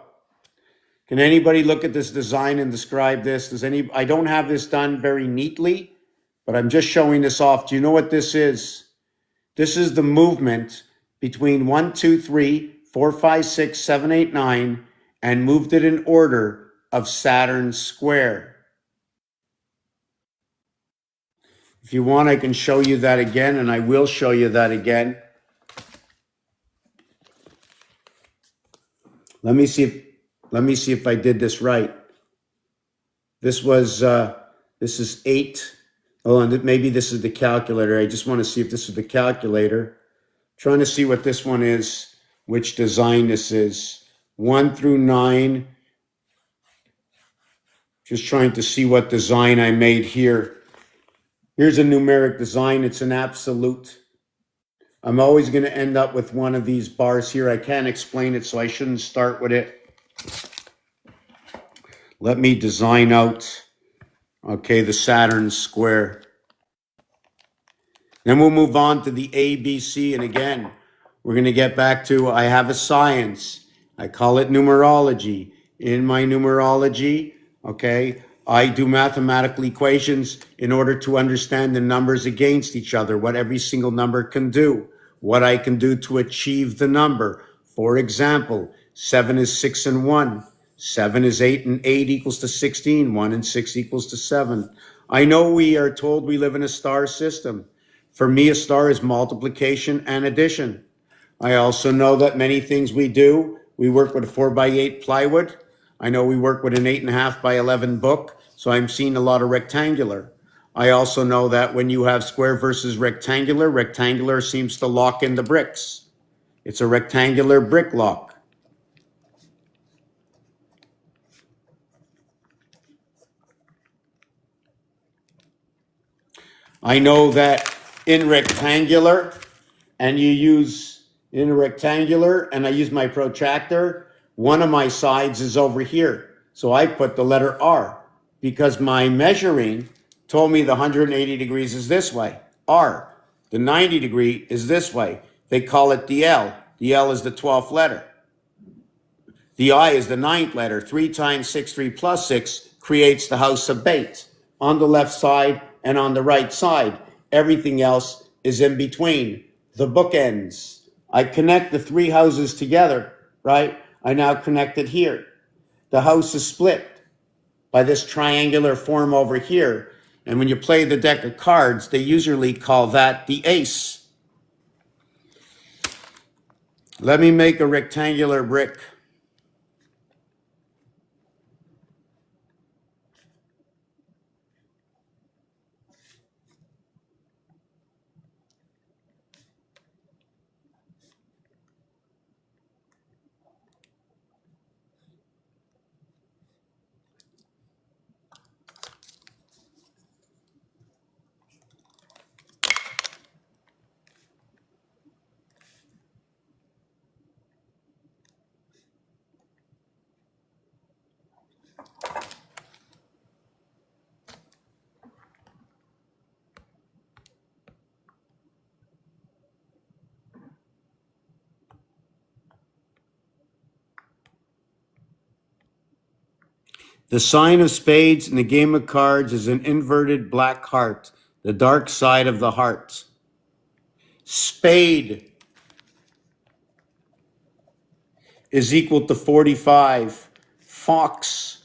Can anybody look at this design and describe this? I don't have this done very neatly, but I'm just showing this off. Do you know what this is? This is the movement between 1, 2, 3, 4, 5, 6, 7, 8, 9, and moved it in order of Saturn square. If you want, I can show you that again, and I will show you that again. Let me see if I did this right. This is 8. Oh, and maybe this is the calculator. I just want to see if this is the calculator. Trying to see what this one is, which design this is. 1 through 9. Just trying to see what design I made here. Here's a numeric design. It's an absolute. I'm always going to end up with one of these bars here. I can't explain it, so I shouldn't start with it. Let me design out, okay, the Saturn square. Then we'll move on to the ABC. And again, we're going to get back to, I have a science. I call it numerology. In my numerology, okay, I do mathematical equations in order to understand the numbers against each other, what every single number can do, what I can do to achieve the number. For example, 7 is 6 and 1. 7 is 8 and 8 equals to 16. 1 and 6 equals to 7. I know we are told we live in a star system. For me, a star is multiplication and addition. I also know that many things we do, we work with a 4x8 plywood. I know we work with an 8.5 by 11 book, so I'm seeing a lot of rectangular. I also know that when you have square versus rectangular, rectangular seems to lock in the bricks. It's a rectangular brick lock. I know that in rectangular, and you use in a rectangular, and I use my protractor, one of my sides is over here. So I put the letter R because my measuring told me the 180 degrees is this way, R. The 90 degree is this way. They call it the L. The L is the 12th letter. The I is the 9th letter. 3 times 6, 3 plus 6 creates the house of Bait on the left side and on the right side. Everything else is in between, the bookends. I connect the 3 houses together, right? I now connect it here. The house is split by this triangular form over here. And when you play the deck of cards, they usually call that the ace. Let me make a rectangular brick. The sign of spades in the game of cards is an inverted black heart, the dark side of the heart. Spade is equal to 45. Fox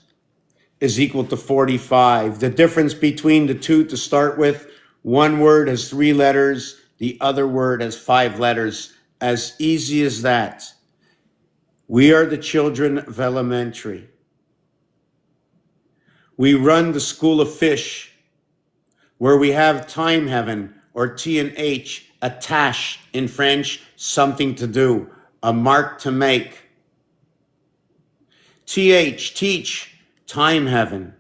is equal to 45. The difference between the two to start with, one word has 3 letters, the other word has 5 letters. As easy as that. We are the children of elementary. We run the school of fish, where we have time heaven, or T and H, a tâche in French, something to do, a mark to make. TH, teach, time heaven.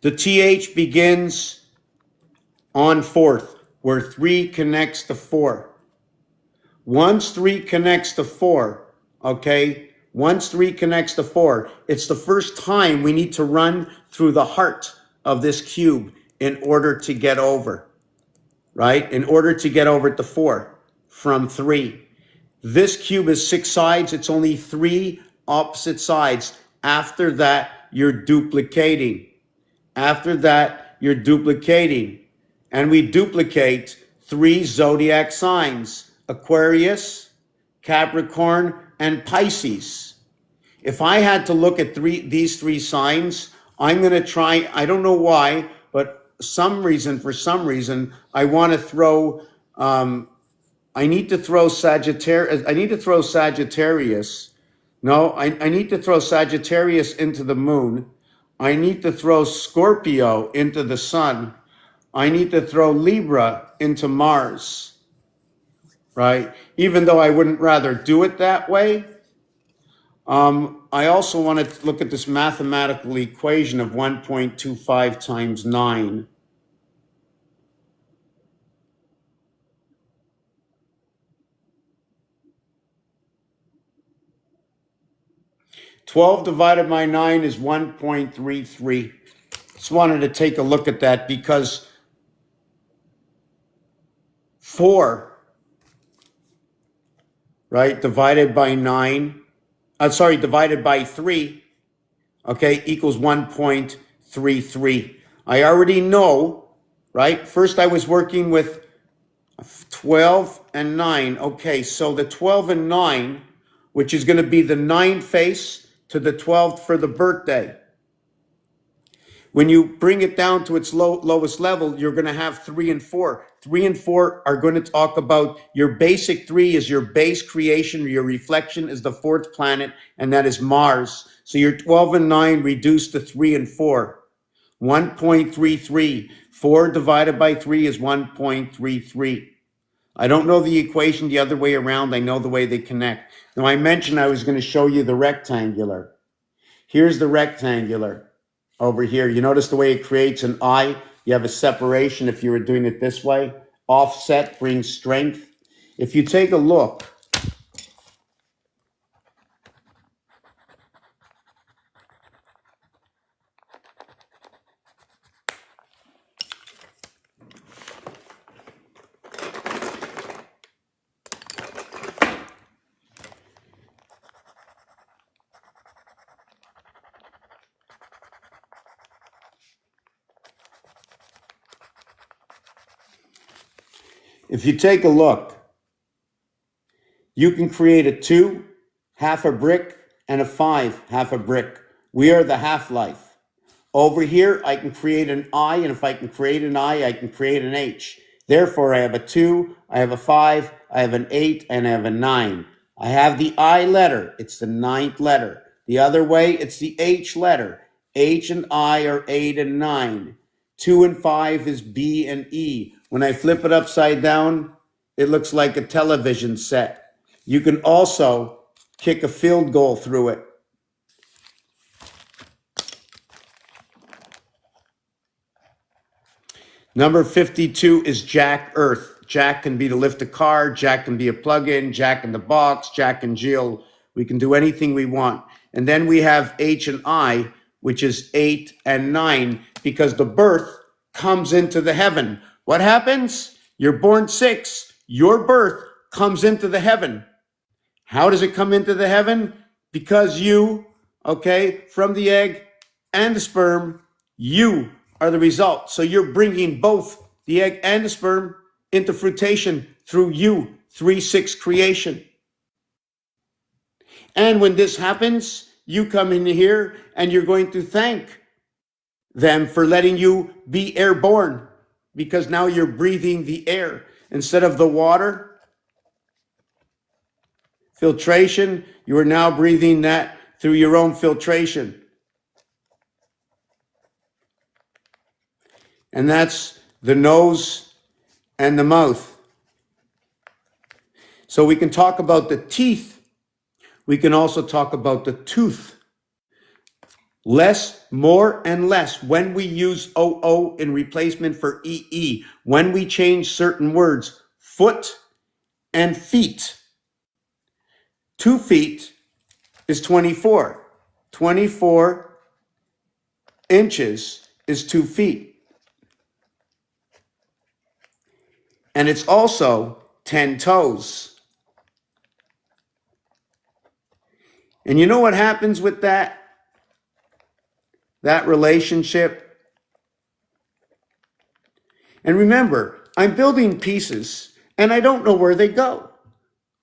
The TH begins on fourth, where 3 connects to 4. Once 3 connects to 4, okay? Once 3 connects to 4, it's the first time we need to run through the heart of this cube in order to get over, right? In order to get over to 4 from 3. This cube is 6 sides. It's only 3 opposite sides. After that, you're duplicating. After that, you're duplicating. And we duplicate 3 zodiac signs: Aquarius, Capricorn, and Pisces. If I had to look at these 3 signs, I'm going to try, I don't know why, but for some reason, I want to throw, I need to throw Sagittarius. I need to throw Sagittarius. No, I need to throw Sagittarius into the moon. I need to throw Scorpio into the sun. I need to throw Libra into Mars, right? Even though I wouldn't rather do it that way, I also want to look at this mathematical equation of 1.25 times 9. Twelve divided by 9 is 1.33. Just wanted to take a look at that because 4, right, divided by 9, divided by 3, okay, equals 1.33. I already know, right? First I was working with 12 and 9. Okay, so the 12 and 9, which is going to be the 9 face to the 12th for the birthday. When you bring it down to its lowest level, you're going to have 3 and 4. 3 and 4 are going to talk about your basic 3 is your base creation. Your reflection is the 4th planet, and that is Mars. So your 12 and 9 reduced to 3 and 4. 1.33. 4 divided by 3 is 1.33. I don't know the equation the other way around. I know the way they connect. Now, I mentioned I was going to show you the rectangular. Here's the rectangular over here. You notice the way it creates an eye? You have a separation if you were doing it this way. Offset brings strength. If you take a look, you can create a 2, half a brick, and a 5, half a brick. We are the half-life. Over here, I can create an I, and if I can create an I can create an H. Therefore, I have a 2, I have a 5, I have an 8, and I have a 9. I have the I letter. It's the 9th letter. The other way, it's the H letter. H and I are 8 and 9. 2 and 5 is B and E. When I flip it upside down, it looks like a television set. You can also kick a field goal through it. Number 52 is Jack Earth. Jack can be to lift a car. Jack can be a plug-in. Jack in the box. Jack and Jill. We can do anything we want. And then we have H and I, which is 8 and 9, because the birth comes into the heaven. What happens? You're born 6. Your birth comes into the heaven. How does it come into the heaven? because you, okay, from the egg and the sperm, you are the result. So you're bringing both the egg and the sperm into fruition through you, 3-6 creation. And when this happens, you come in here and you're going to thank them for letting you be airborne, because now you're breathing the air instead of the water. Filtration, you are now breathing that through your own filtration. And that's the nose and the mouth. So we can talk about the teeth. We can also talk about the tooth. Less, more, and less. When we use OO in replacement for EE, when we change certain words, foot and feet. 2 feet is 24. 24 inches is 2 feet. And it's also 10 toes. And you know what happens with that relationship? And remember, I'm building pieces and I don't know where they go.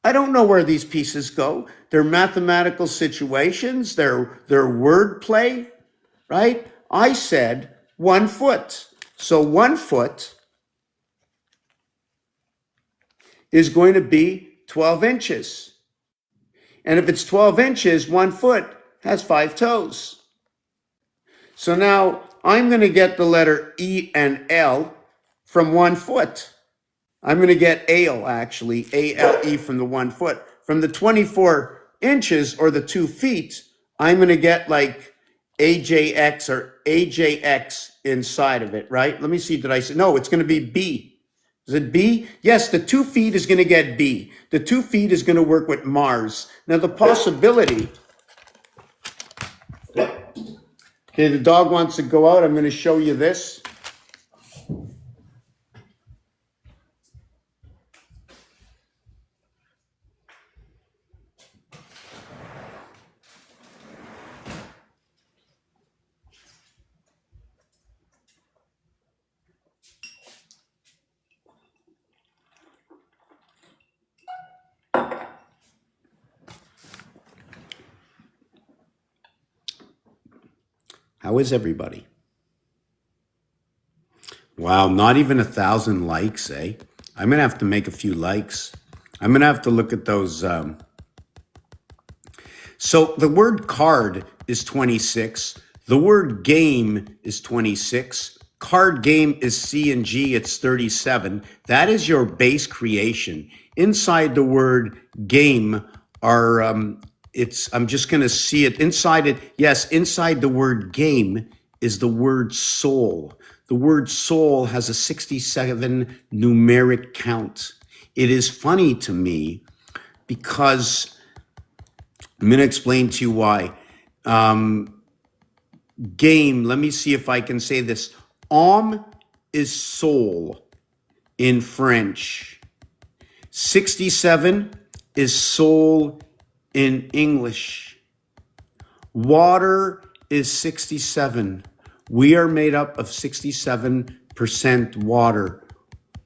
I don't know where these pieces go. They're mathematical situations, they're wordplay, right? I said 1 foot. So 1 foot is going to be 12 inches. And if it's 12 inches, 1 foot has 5 toes. So now I'm going to get the letter E and L from 1 foot. I'm going to get ale, actually, A-L-E from the 1 foot. From the 24 inches or the 2 feet, I'm going to get like AJX or AJX inside of it, right? Let me see, did I say, no, it's going to be B. Is it B? Yes, the 2 feet is going to get B. The 2 feet is going to work with Mars. Now the possibility, okay, the dog wants to go out. I'm going to show you this. How is everybody? Wow, not even 1,000 likes, eh? I'm going to have to make a few likes. I'm going to have to look at those. So the word card is 26. The word game is 26. Card game is C and G, it's 37. That is your base creation. Inside the word game are, I'm just going to see it. Inside it, yes, inside the word game is the word soul. The word soul has a 67 numeric count. It is funny to me because I'm going to explain to you why. Game, let me see if I can say this. Âme is soul in French. 67 is soul in English. Water is 67. We are made up of 67% water.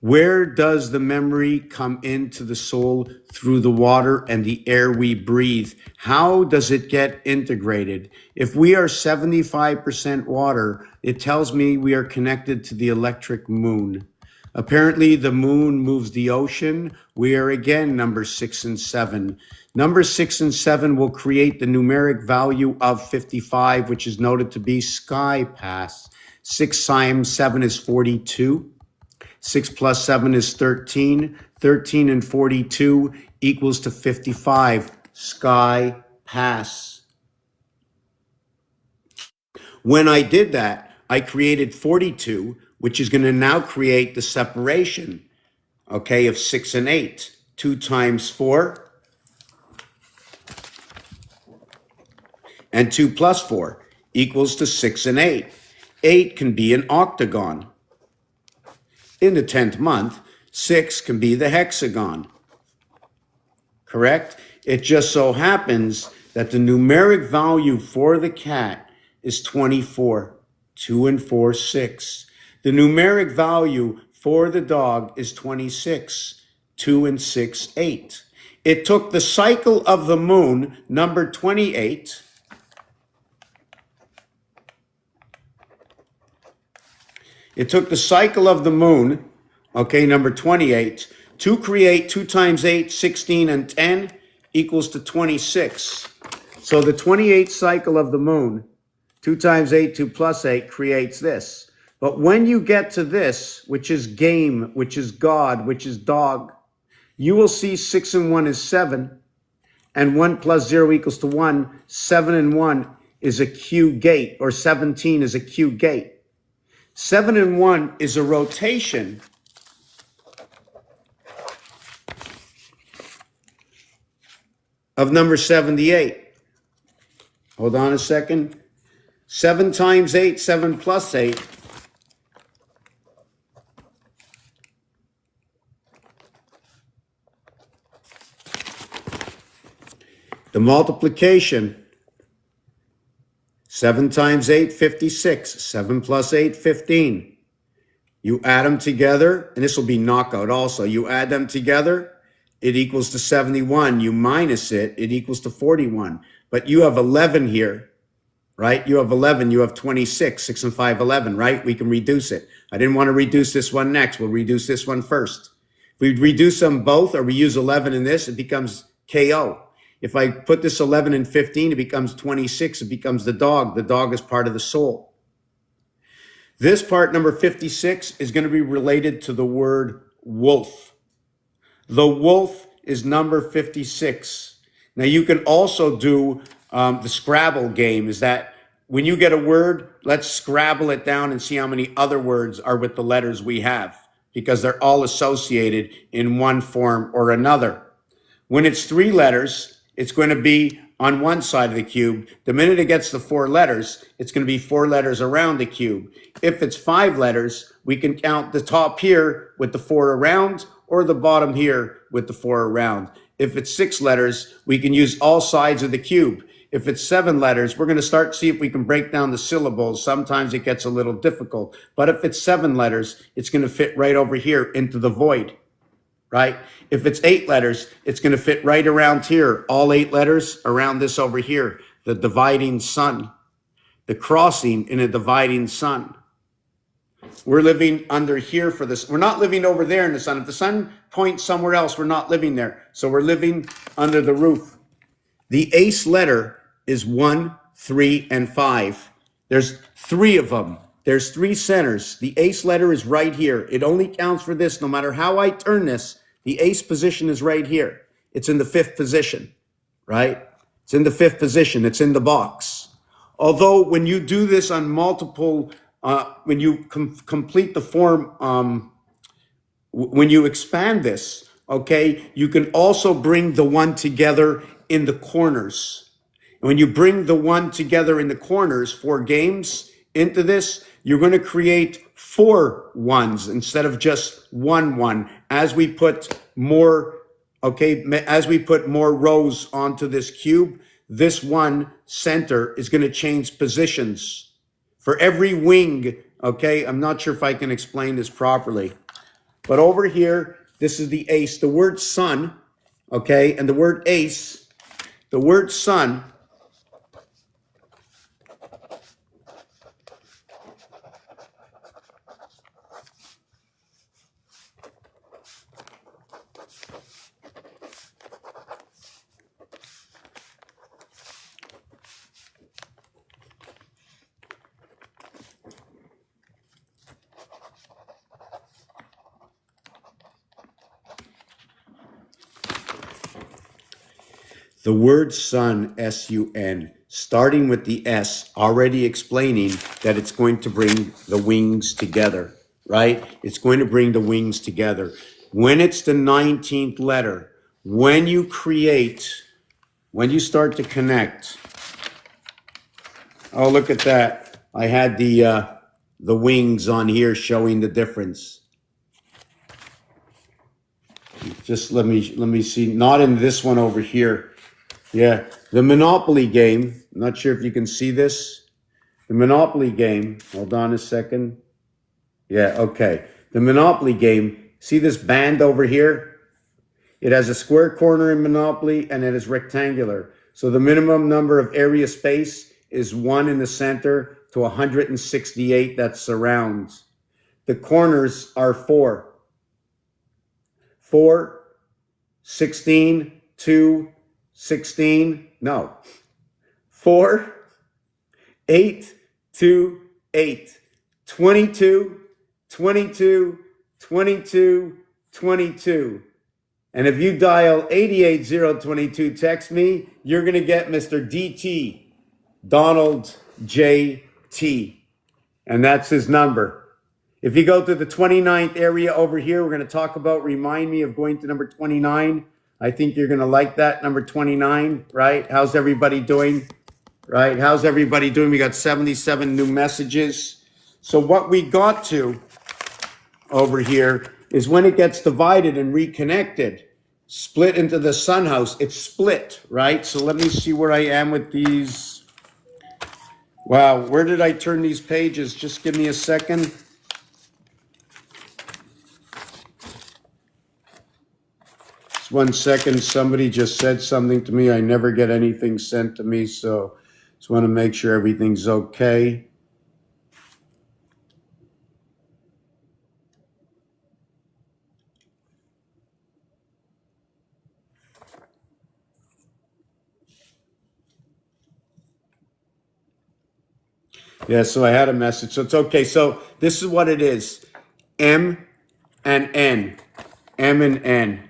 Where does the memory come into the soul? Through the water and the air we breathe. How does it get integrated? If we are 75% water, it tells me we are connected to the electric moon. Apparently, the moon moves the ocean. We are again number 6 and 7. Number 6 and 7 will create the numeric value of 55, which is noted to be sky pass. 6 times 7 is 42. 6 plus 7 is 13. 13 and 42 equals to 55. Sky pass. When I did that, I created 42, which is going to now create the separation, okay, of 6 and 8. 2 times 4 and 2 plus 4 equals to 6 and 8. 8 can be an octagon. In the 10th month, 6 can be the hexagon. Correct? It just so happens that the numeric value for the cat is 24. 2 and 4, 6. The numeric value for the dog is 26. 2 and 6, 8. It took the cycle of the moon, number 28. It took the cycle of the moon, okay, number 28, to create 2 times 8, 16, and 10 equals to 26. So the 28th cycle of the moon, 2 times 8, 2 plus 8, creates this. But when you get to this, which is game, which is God, which is dog, you will see 6 and 1 is 7, and 1 plus 0 equals to 1. 7 and 1 is a Q gate, or 17 is a Q gate. 7 and 1 is a rotation of number 78. Hold on a second. 7 times 8, 7 plus 8. The multiplication, 7 times 8, 56. 7 plus 8, 15. You add them together, and this will be knockout also. You add them together, it equals to 71. You minus it, it equals to 41. But you have 11 here, right? You have 11, you have 26. 6 and 5, 11, right? We can reduce it. I didn't want to reduce this one next. We'll reduce this one first. If we reduce them both, or we use 11 in this, it becomes KO. If I put this 11 and 15, it becomes 26. It becomes the dog. The dog is part of the soul. This part, number 56, is going to be related to the word wolf. The wolf is number 56. Now, you can also do the Scrabble game, is that when you get a word, let's Scrabble it down and see how many other words are with the letters we have, because they're all associated in one form or another. When it's 3 letters, it's going to be on one side of the cube. The minute it gets to 4 letters, it's going to be 4 letters around the cube. If it's 5 letters, we can count the top here with the 4 around, or the bottom here with the 4 around. If it's 6 letters, we can use all sides of the cube. If it's 7 letters, we're going to start to see if we can break down the syllables. Sometimes it gets a little difficult. But if it's 7 letters, it's going to fit right over here into the void, right? If it's 8 letters, it's going to fit right around here. All 8 letters around this over here, the dividing sun, the crossing in a dividing sun. We're living under here for this. We're not living over there in the sun. If the sun points somewhere else, we're not living there. So we're living under the roof. The ace letter is 1, 3, and 5. There's 3 of them. There's 3 centers. The ace letter is right here. It only counts for this. No matter how I turn this, the ace position is right here. It's in the 5th position, right? It's in the 5th position. It's in the box. Although when you do this on multiple, when you complete the form, when you expand this, okay, you can also bring the 1 together in the corners. And when you bring the 1 together in the corners, 4 games into this, you're going to create 4 1s instead of just 1 1. As we put more, okay, as we put more rows onto this cube, this 1 center is going to change positions. For every wing, okay, I'm not sure if I can explain this properly, but over here, this is the ace, the word sun, okay, and the word ace, the word sun, the word sun, S-U-N, starting with the S, already explaining that it's going to bring the wings together, right? It's going to bring the wings together. When it's the 19th letter, when you create, when you start to connect, oh, look at that. I had the wings on here showing the difference. Just let me see, not in this one over here. Yeah, The Monopoly game, I'm not sure if you can see this. The Monopoly game, hold on a second. Yeah, okay. The Monopoly game, see this band over here? It has a square corner in Monopoly and it is rectangular. So the minimum number of area space is 1 in the center to 168 that surrounds. The corners are 4. 4, 16, 2, 16, no. 4, 8, 2, 8. 22, 22, 22, 22. And if you dial 88022, text me, you're going to get Mr. DT, Donald J. T. And that's his number. If you go to the 29th area over here, we're going to talk about, remind me of going to number 29. I think you're going to like that, number 29, right? How's everybody doing? Right? How's everybody doing? We got 77 new messages. So what we got to over here is when it gets divided and reconnected, split into the sun house, it's split, right? So let me see where I am with these. Wow, where did I turn these pages? Just give me a second. Just 1 second. Somebody just said something to me. I never get anything sent to me, so just want to make sure everything's okay. Yeah, so I had a message. So it's okay. So this is what it is. M and N. M and N.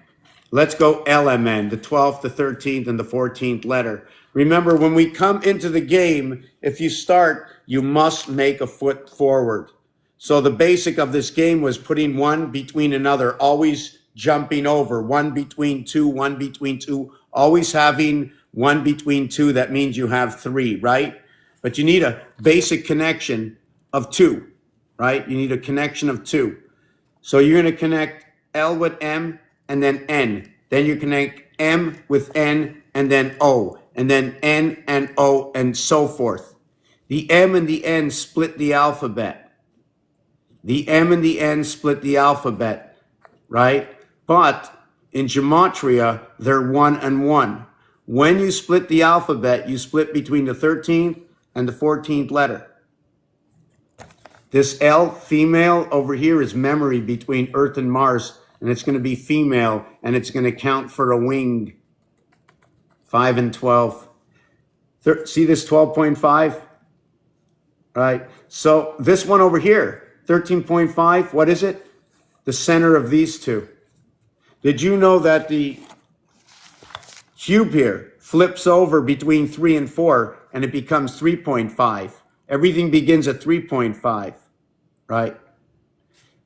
Let's go LMN, the 12th, the 13th, and the 14th letter. Remember, when we come into the game, if you start, you must make a foot forward. So the basic of this game was putting one between another, always jumping over, one between two, always having one between two. That means you have 3, right? But you need a basic connection of 2, right? You need a connection of 2. So you're going to connect L with M and then N. Then you connect M with N and then O. And then N and O and so forth. The M and the N split the alphabet. The M and the N split the alphabet, right? But in gematria, they're 1 and 1. When you split the alphabet, you split between the 13th and the 14th letter. This L, female, over here is memory between Earth and Mars, and it's going to be female, and it's going to count for a wing. 5 and 12. See this 12.5? Right. So this one over here, 13.5, what is it? The center of these two. Did you know that the cube here flips over between 3 and 4 and it becomes 3.5? Everything begins at 3.5, right?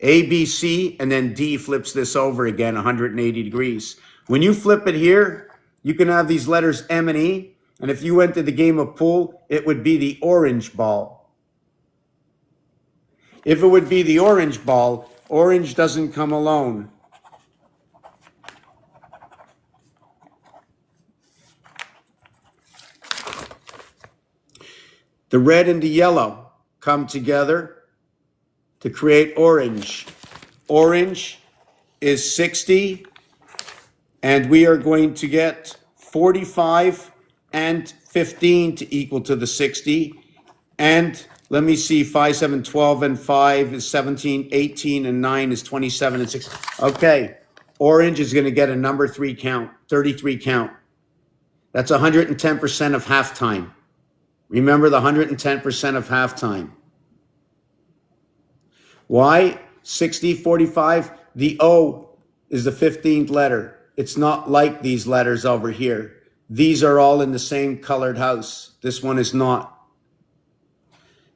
A, B, C, and then D flips this over again 180 degrees. When you flip it here, you can have these letters M and E, and if you went to the game of pool, it would be the orange ball. If it would be the orange ball, orange doesn't come alone. The red and the yellow come together to create orange. Orange is 60, and we are going to get 45 and 15 to equal to the 60. And let me see, 5, 7, 12, and 5 is 17, 18, and 9 is 27, and 6. Okay, orange is going to get a number 3 count, 33 count. That's 110% of halftime. Remember the 110% of halftime. Why? 60, 45. The O is the 15th letter. It's not like these letters over here. These are all in the same colored house. This one is not.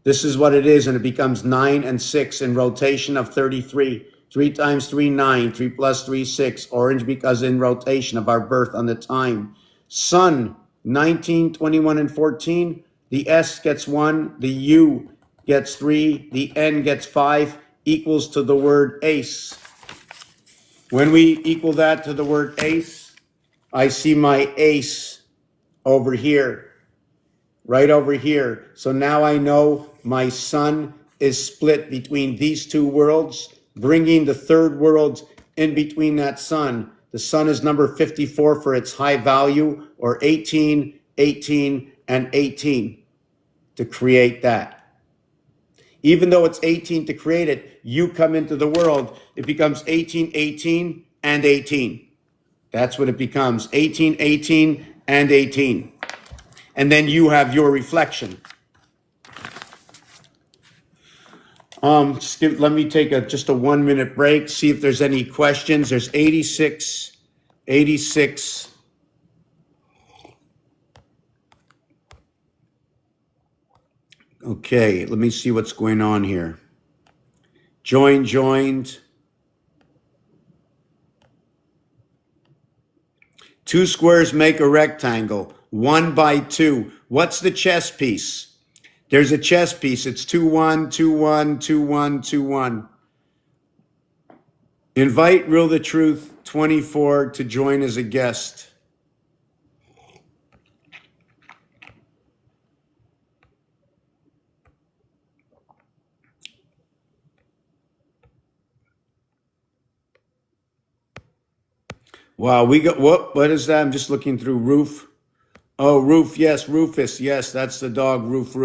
This is what it is, and it becomes 9 and 6 in rotation of 33. 3 times 3, 9. 3 plus 3, 6. Orange because in rotation of our birth on the time. Sun, 19, 21, and 14. The S gets 1, the U gets 3, the N gets 5, equals to the word ace. When we equal that to the word ace, I see my ace over here, right over here. So now I know my sun is split between these two worlds, bringing the third world in between that sun. The sun is number 54 for its high value, or 18, 18, and 18 to create that. Even though it's 18 to create it, you come into the world, it becomes 18, 18, and 18. That's what it becomes, 18, 18, and 18. And then you have your reflection. Let me take just a 1 minute break, see if there's any questions. There's 86. Okay, let me see what's going on here. Joined. 2 squares make a rectangle, 1 by 2. What's the chess piece? There's a chess piece. It's 2, 1, 2, 1, 2, 1, 2, 1. Invite Real the Truth 24 to join as a guest. Wow, we got, what is that? I'm just looking through Roof. Oh, Roof, yes, Rufus, yes, that's the dog, Roof.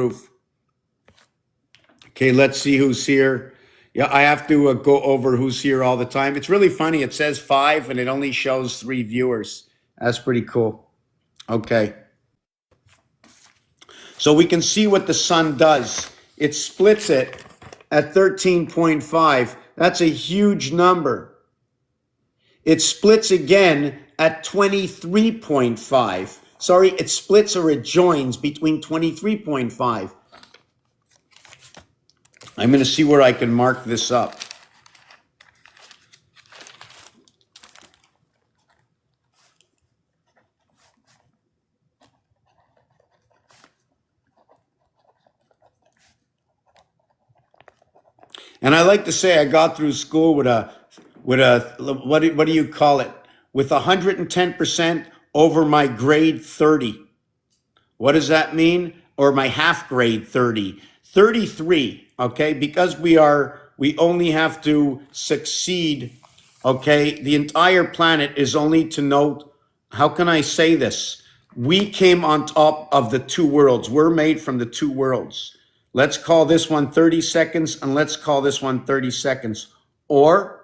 Okay, let's see who's here. Yeah, I have to go over who's here all the time. It's really funny. It says 5 and it only shows 3 viewers. That's pretty cool. Okay. So we can see what the sun does. It splits it at 13.5. That's a huge number. It splits again at 23.5. Sorry, it splits or it joins between 23.5. I'm going to see where I can mark this up. And I like to say I got through school with a what do you call it? With 110% over my grade 30. What does that mean? Or my half grade 30. 33, okay? Because we only have to succeed, okay? The entire planet is only to note, how can I say this? We came on top of the 2 worlds. We're made from the 2 worlds. Let's call this one 30 seconds and let's call this one 30 seconds. Or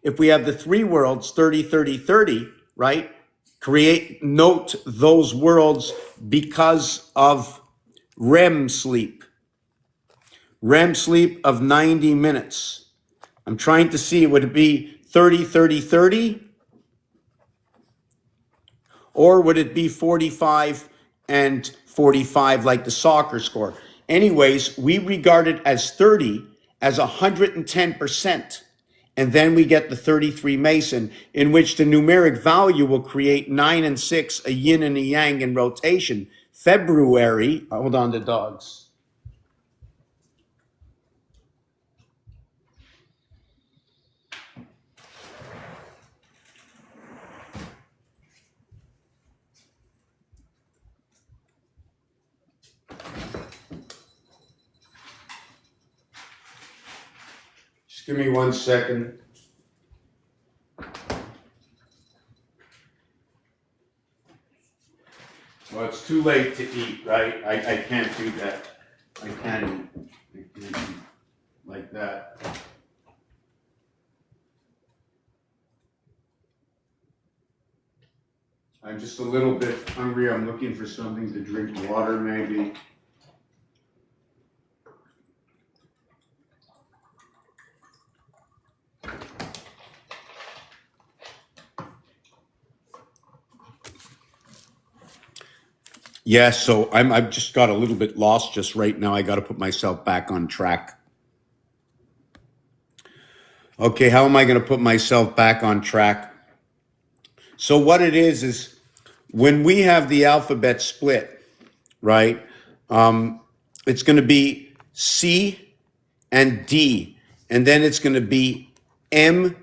if we have the 3 worlds, 30, 30, 30, right? Note those worlds because of REM sleep. REM sleep of 90 minutes. I'm trying to see, would it be 30, 30, 30? Or would it be 45 and 45 like the soccer score? Anyways, we regard it as 30 as 110%. And then we get the 33 Mason, in which the numeric value will create 9 and 6, a yin and a yang in rotation. February, hold on, the dogs. Just give me 1 second. Well, it's too late to eat, right? I can't do that. I can't eat like that. I'm just a little bit hungry. I'm looking for something to drink, water maybe. Yeah, so I've just got a little bit lost just right now. I got to put myself back on track. Okay, how am I going to put myself back on track? So what it is when we have the alphabet split, right? It's going to be C and D, and then it's going to be M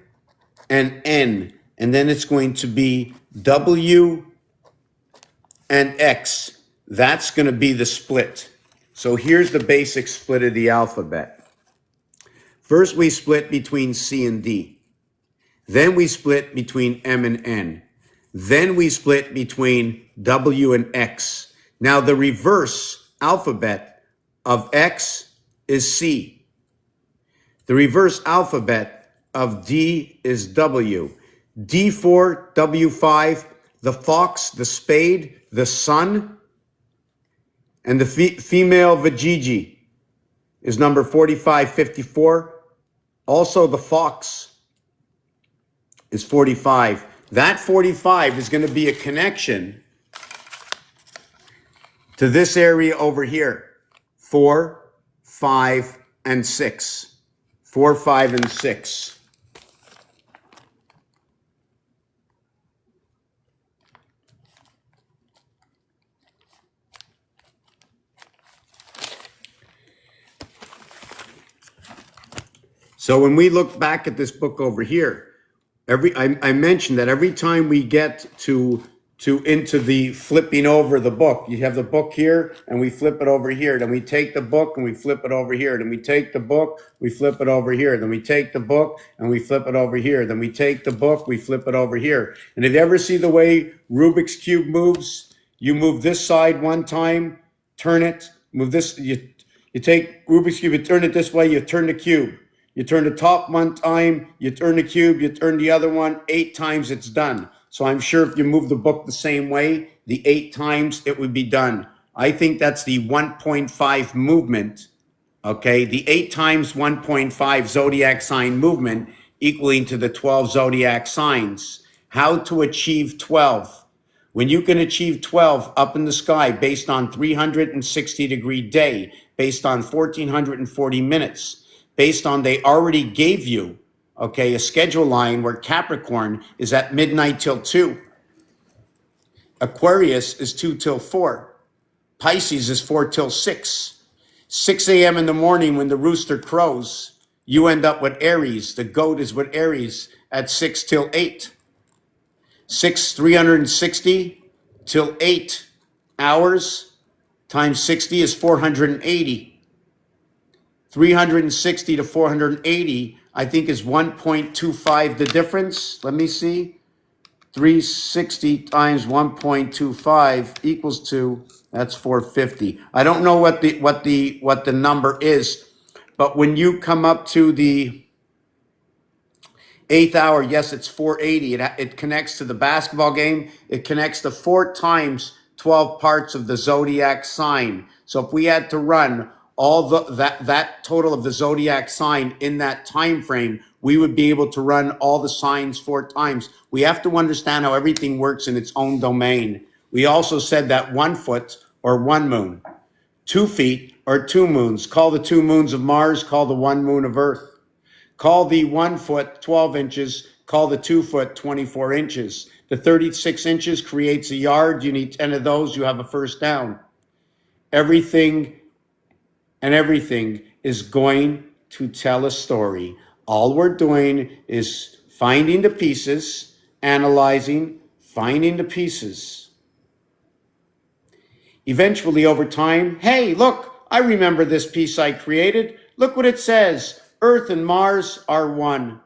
and N, and then it's going to be W and X. That's going to be the split. So here's the basic split of the alphabet. First, we split between C and D. Then we split between M and N. Then we split between W and X. Now, the reverse alphabet of X is C. The reverse alphabet of D is W. D4, W5, the fox, the spade, the sun, and the female Vajiji is number 4554. Also, the fox is 45. That 45 is going to be a connection to this area over here. 4, 5, and 6. 4, 5, and 6. So when we look back at this book over here, I mentioned that every time we get into the flipping over the book, you have the book here and we flip it over here. Then we take the book and we flip it over here. Then we take the book, we flip it over here. Then we take the book and we flip it over here. Then we take the book, we flip it over here. And if you ever see the way Rubik's Cube moves, you move this side one time, turn it, move this, you take Rubik's Cube, you turn it this way, you turn the cube. You turn the top one time, you turn the cube, you turn the other one, 8 times it's done. So I'm sure if you move the book the same way, the 8 times it would be done. I think that's the 1.5 movement, okay? The 8 times 1.5 zodiac sign movement equaling to the 12 zodiac signs. How to achieve 12. When you can achieve 12 up in the sky based on 360-degree day, based on 1,440 minutes, based on they already gave you, okay, a schedule line where Capricorn is at midnight till 2. Aquarius is 2 till 4. Pisces is 4 till 6. 6 a.m. in the morning when the rooster crows, you end up with Aries. The goat is with Aries at 6 till 8. 360 till 8 hours times 60 is 480. 360 to 480, I think, is 1.25 the difference. Let me see. 360 times 1.25 equals to, that's 450. I don't know what the number is, but when you come up to the 8th hour, yes, it's 480. It connects to the basketball game. It connects to 4 times 12 parts of the zodiac sign. So if we had to run all that total of the zodiac sign in that time frame, we would be able to run all the signs 4 times. We have to understand how everything works in its own domain. We also said that 1 foot or 1 moon, 2 feet or 2 moons. Call the 2 moons of Mars, call the 1 moon of Earth. Call the 1 foot 12 inches, call the 2 foot 24 inches. The 36 inches creates a yard. You need 10 of those, you have a first down. Everything is going to tell a story. All we're doing is finding the pieces, analyzing, finding the pieces. Eventually, over time, hey, look, I remember this piece I created. Look what it says. Earth and Mars are one.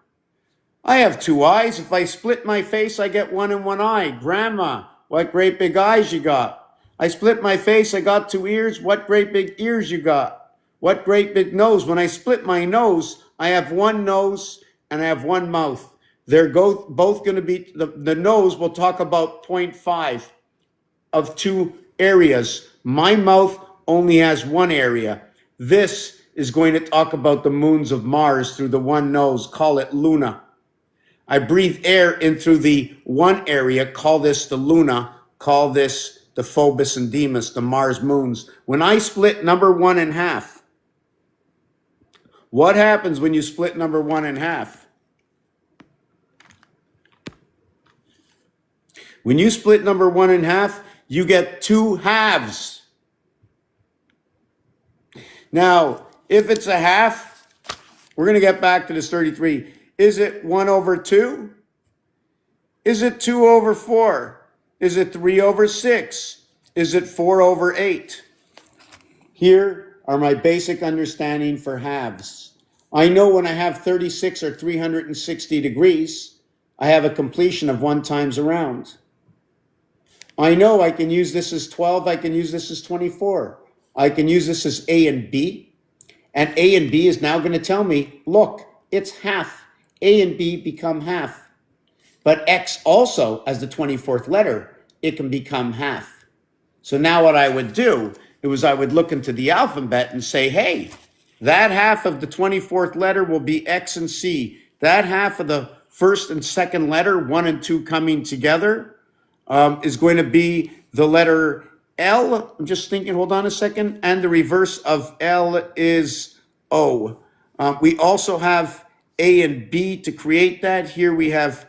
I have 2 eyes. If I split my face, I get 1 in 1 eye. Grandma, what great big eyes you got. I split my face, I got 2 ears. What great big ears you got. What great big nose. When I split my nose, I have 1 nose and I have 1 mouth. They're both going to be, the nose will talk about 0.5 of 2 areas. My mouth only has 1 area. This is going to talk about the moons of Mars through the 1 nose. Call it Luna. I breathe air in through the 1 area. Call this the Luna. Call this the Phobos and Deimos, the Mars moons. When I split number 1 in half, what happens when you split number 1 in half? When you split number 1 in half, you get 2 halves. Now, if it's a half, we're going to get back to this 33. Is it 1 over 2? Is it 2 over 4? Is it 3 over 6? is it 4 over 8? Here are my basic understanding for halves. I know when I have 36 or 360 degrees, I have a completion of 1 times around. I know I can use this as 12, I can use this as 24. I can use this as A and B, and A and B is now going to tell me, look, it's half. A and B become half. But X also, as the 24th letter, it can become half. So now what I would do is I would look into the alphabet and say, hey, that half of the 24th letter will be X and C. That half of the first and second letter, 1 and 2 coming together, is going to be the letter L. I'm just thinking, hold on a second. And the reverse of L is O. We also have A and B to create that. Here we have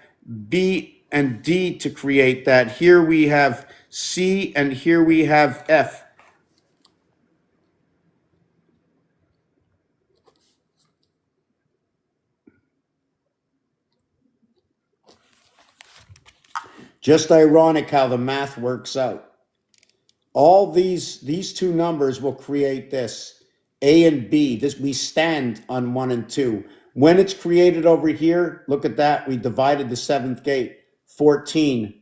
B and D to create that. Here we have C and here we have F. Just ironic how the math works out. All these two numbers will create this A and B. This, we stand on 1 and 2. When it's created over here, look at that. We divided the 7th gate, 14,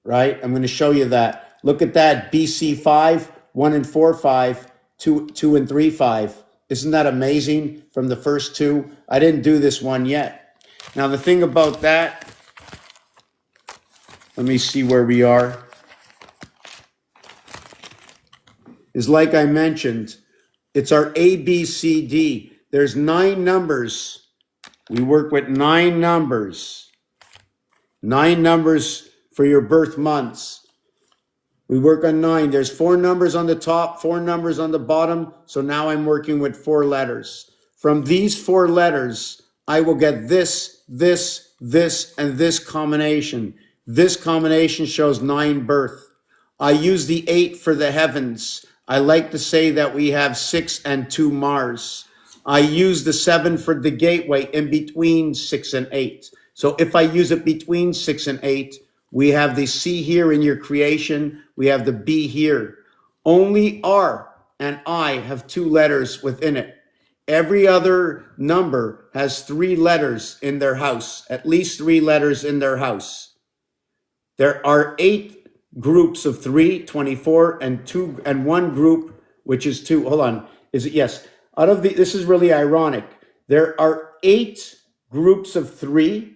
right? I'm going to show you that. Look at that, BC 5, 1 and 4, 5, 2 and 3, 5. Isn't that amazing from the first two? I didn't do this one yet. Now the thing about that, let me see where we are, is like I mentioned, it's our A, B, C, D. There's 9 numbers. We work with 9 numbers. 9 numbers for your birth months. We work on 9. There's 4 numbers on the top, 4 numbers on the bottom. So now I'm working with 4 letters. From these 4 letters, I will get this, this, this, and this combination. This combination shows 9 birth. I use the 8 for the heavens. I like to say that we have 6 and 2 Mars. I use the 7 for the gateway in between 6 and 8. So if I use it between 6 and 8, we have the C here in your creation. We have the B here. Only R and I have 2 letters within it. Every other number has 3 letters in their house, at least 3 letters in their house. There are 8 groups of 3, 24, and 2, and 1 group, which is 2. Hold on. Is it? Yes. Out of the, this is really ironic. There are 8 groups of 3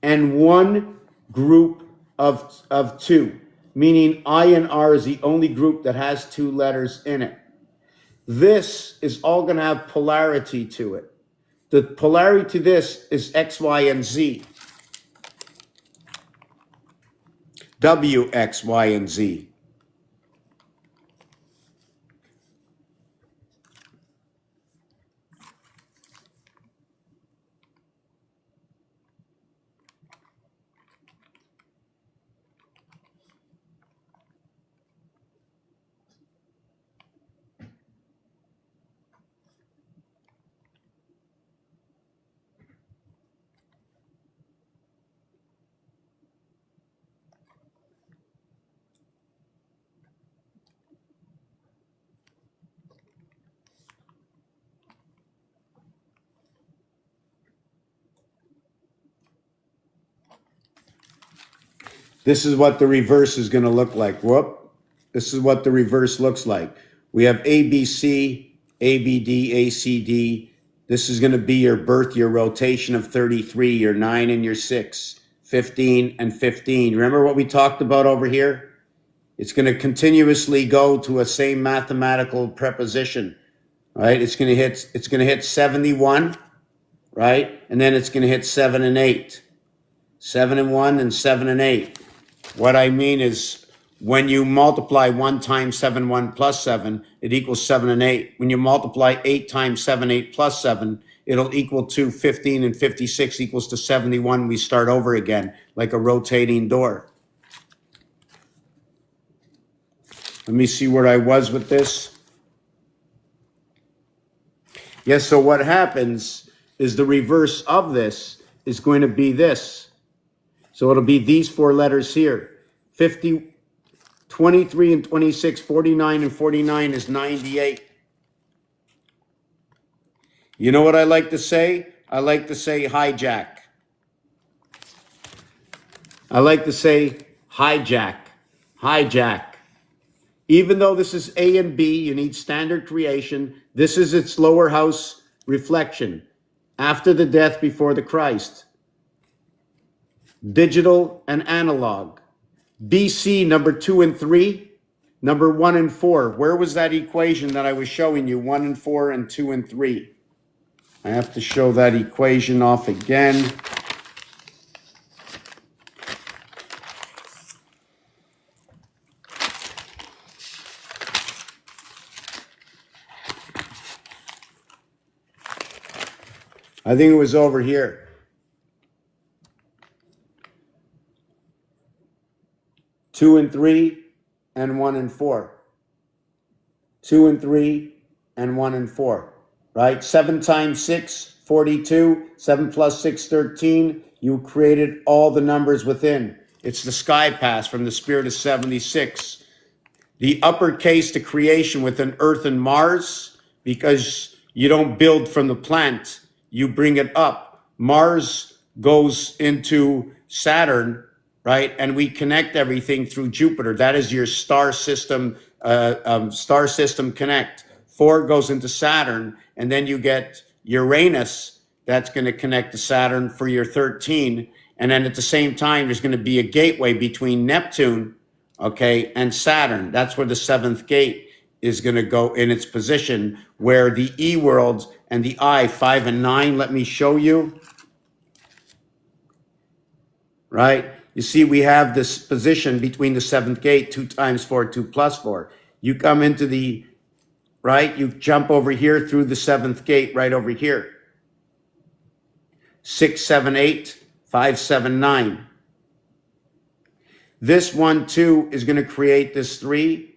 and 1 group of 2, meaning I and R is the only group that has 2 letters in it. This is all going to have polarity to it. The polarity to this is X, Y, and Z. W, X, Y, and Z. This is what the reverse is going to look like. Whoop. This is what the reverse looks like. We have ABC, ABD, ACD. This is going to be your birth, your rotation of 33, your 9 and your 6, 15 and 15. Remember what we talked about over here? It's going to continuously go to a same mathematical preposition, right? It's going to hit 71, right? And then it's going to hit 7 and 8. 7 and 1 and 7 and 8. What I mean is when you multiply 1 times 7, 1 plus 7, it equals 7 and 8. When you multiply 8 times 7, 8 plus 7, it'll equal to 15 and 56 equals to 71. We start over again like a rotating door. Let me see where I was with this. Yes, so what happens is the reverse of this is going to be this. So it'll be these 4 letters here. 50, 23 and 26, 49 and 49 is 98. You know what I like to say? I like to say hijack. I like to say hijack. Hijack. Even though this is A and B, you need standard creation. This is its lower house reflection. After the death, before the Christ. Digital and analog. BC, number 2 and 3. Number 1 and 4. Where was that equation that I was showing you? 1 and 4 and 2 and 3. I have to show that equation off again. I think it was over here. 2 and 3 and 1 and 4. 2 and 3 and 1 and 4. Right? 7 times 6, 42. 7 plus 6, 13. You created all the numbers within. It's the sky pass from the spirit of 76. The uppercase to creation within Earth and Mars, because you don't build from the plant, you bring it up. Mars goes into Saturn, right? And we connect everything through Jupiter. That is your star system connect. 4 goes into Saturn, and then you get Uranus that's going to connect to Saturn for your 13. And then at the same time, there's going to be a gateway between Neptune, okay, and Saturn. That's where the 7th gate is going to go in its position, where the E worlds and the I, 5 and 9, let me show you. Right? You see, we have this position between the 7th gate, 2 times 4, 2 plus 4. You come into the, right? You jump over here through the 7th gate right over here. 6, 7, 8, 5, 7, 9. This 1, 2 is going to create this 3,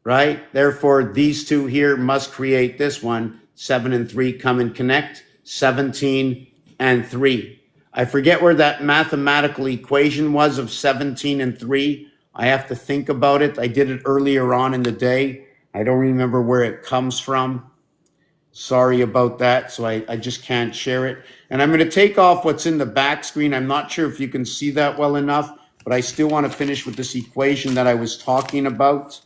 right? Therefore, these 2 here must create this one. 7 and 3 come and connect. 17 and 3. I forget where that mathematical equation was of 17 and 3. I have to think about it. I did it earlier on in the day. I don't remember where it comes from. Sorry about that. So I just can't share it. And I'm going to take off what's in the back screen. I'm not sure if you can see that well enough, but I still want to finish with this equation that I was talking about,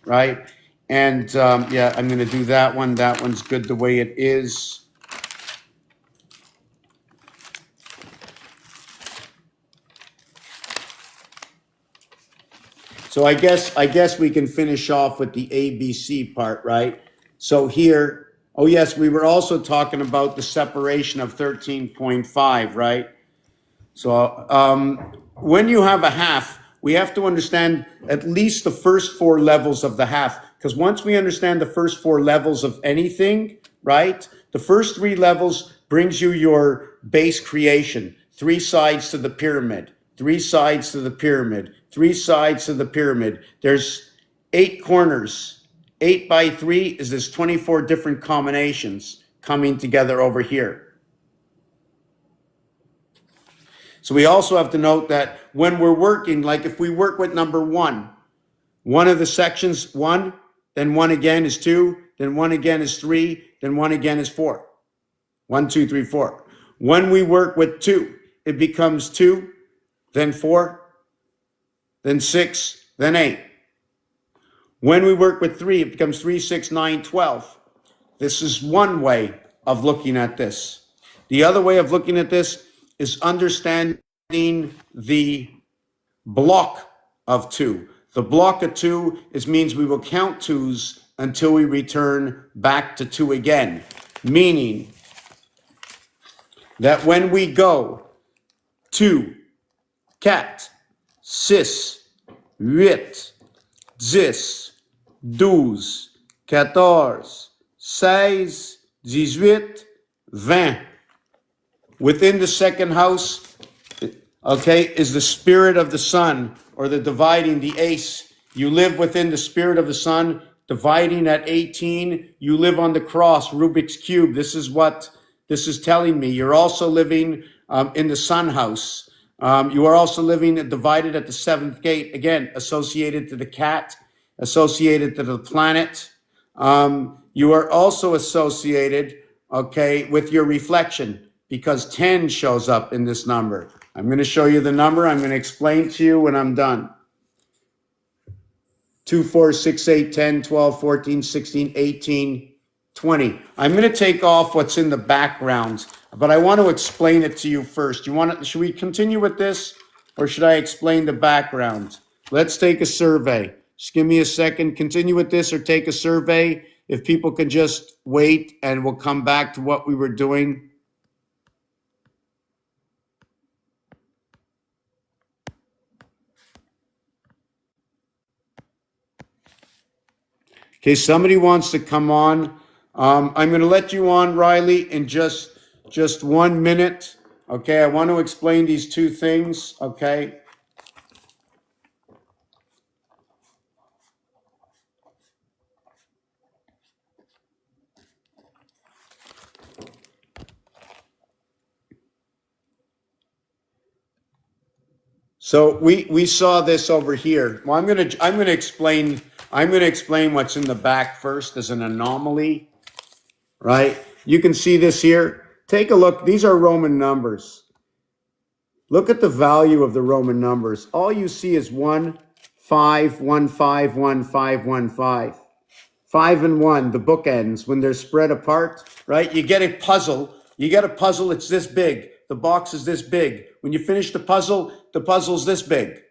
right? And yeah, I'm going to do that one. That one's good the way it is. So I guess we can finish off with the ABC part, right? So here, oh yes, we were also talking about the separation of 13.5, right? So when you have a half, we have to understand at least the first 4 levels of the half, because once we understand the first 4 levels of anything, right? The first 3 levels brings you your base creation, 3 sides to the pyramid, 3 sides to the pyramid, 3 sides to the pyramid. There's 8 corners. 8 by 3 is this 24 different combinations coming together over here. So we also have to note that when we're working, like if we work with number 1, one of the sections 1, then 1 again is 2, then 1 again is 3, then 1 again is 4. 1, 2, 3, 4. When we work with 2, it becomes 2, then 4, then 6, then 8. When we work with 3, it becomes 3, 6, 9, 12. This is one way of looking at this. The other way of looking at this is understanding the block of 2. The block of 2 means we will count 2s until we return back to 2 again. Meaning that when we go 2, 4, 6, 8, 10, 12, 14, 16, 18, 20. Within the second house, okay, is the spirit of the sun, or the dividing, the ace. You live within the spirit of the sun, dividing at 18. You live on the cross, Rubik's Cube. This is what this is telling me. You're also living in the sun house. You are also living divided at the seventh gate, again, associated to the cat, associated to the planet. You are also associated, okay, with your reflection because 10 shows up in this number. I'm going to show you the number. I'm going to explain to you when I'm done. 2, 4, 6, 8, 10, 12, 14, 16, 18, 20. I'm going to take off what's in the background, but I want to explain it to you first. Should we continue with this or should I explain the background? Let's take a survey. Just give me a second. Continue with this or take a survey. If people can just wait and we'll come back to what we were doing. Okay, somebody wants to come on. I'm going to let you on, Riley, in just 1 minute. Okay, I want to explain these two things. Okay. So we saw this over here. Well, I'm gonna explain what's in the back first as an anomaly, right? You can see this here. Take a look. These are Roman numbers. Look at the value of the Roman numbers. All you see is 1, 5, 1, 5, 1, 5, 1, 5. 5 and 1, the bookends, when they're spread apart, right? You get a puzzle. You get a puzzle, it's this big. The box is this big. When you finish the puzzle's this big.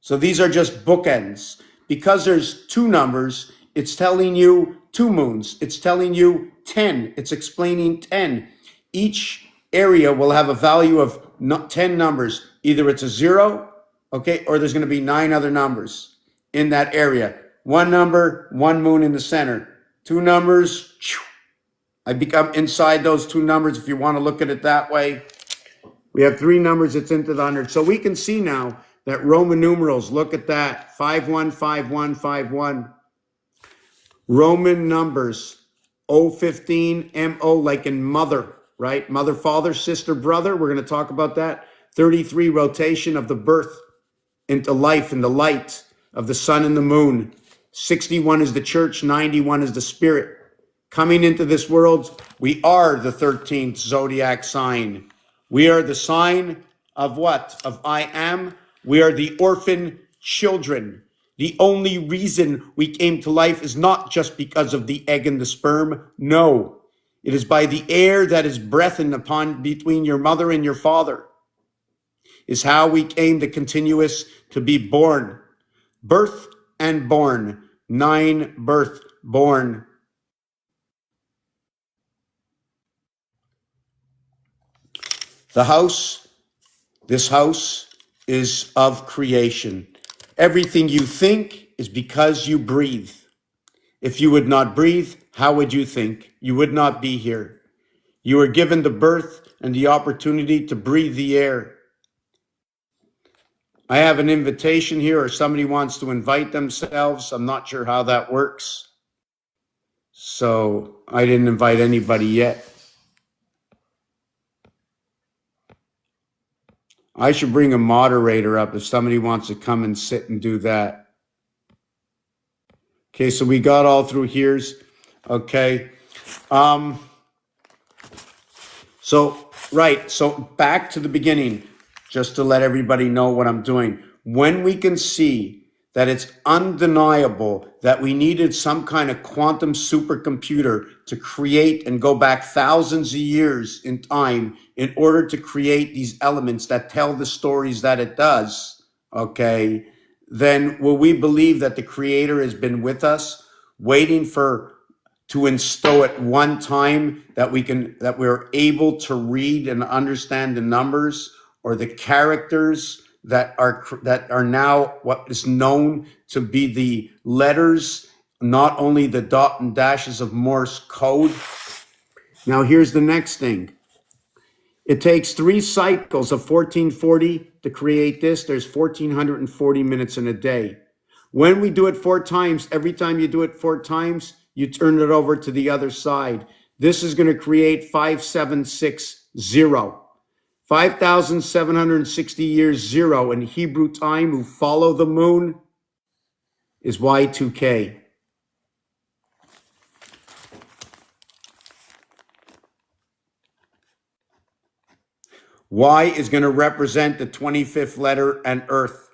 So these are just bookends. Because there's two numbers, it's telling you 2 moons. It's telling you 10. It's explaining 10. Each area will have a value of 10 numbers. Either it's a 0, okay, or there's going to be 9 other numbers in that area. 1 number, 1 moon in the center. 2 numbers, I become inside those 2 numbers if you want to look at it that way. We have 3 numbers, it's into the 100. So we can see now that Roman numerals, look at that, 515151. Roman numbers, O15, MO, like in mother, right? Mother, father, sister, brother. We're going to talk about that. 33, rotation of the birth into life and the light of the sun and the moon. 61 is the church, 91 is the spirit. Coming into this world, we are the 13th zodiac sign. We are the sign of what? Of I am. We are the orphan children. The only reason we came to life is not just because of the egg and the sperm. No, it is by the air that is breathed upon between your mother and your father. Is how we came the continuous to be born. Birth and born. 9 birth, born. The house, this house is of creation. Everything you think is because you breathe. If you would not breathe, how would you think? You would not be here. You were given the birth and the opportunity to breathe the air. I have an invitation here, or somebody wants to invite themselves. I'm not sure how that works. So I didn't invite anybody yet. I should bring a moderator up if somebody wants to come and sit and do that. Okay, so we got all through here's. Okay. So back to the beginning, just to let everybody know what I'm doing. When we can see that it's undeniable that we needed some kind of quantum supercomputer to create and go back thousands of years in time in order to create these elements that tell the stories that it does, okay, then will we believe that the creator has been with us, waiting to instill at one time that we're able to read and understand the numbers or the characters that are now what is known to be the letters, not only the dot and dashes of Morse code. Now here's the next thing. It takes 3 cycles of 1440 to create this. There's 1440 minutes in a day. When we do it 4 times, every time you do it 4 times, you turn it over to the other side. This is going to create 5760. 5,760 years, 0 in Hebrew time, who follow the moon, is Y2K. Y is going to represent the 25th letter and Earth.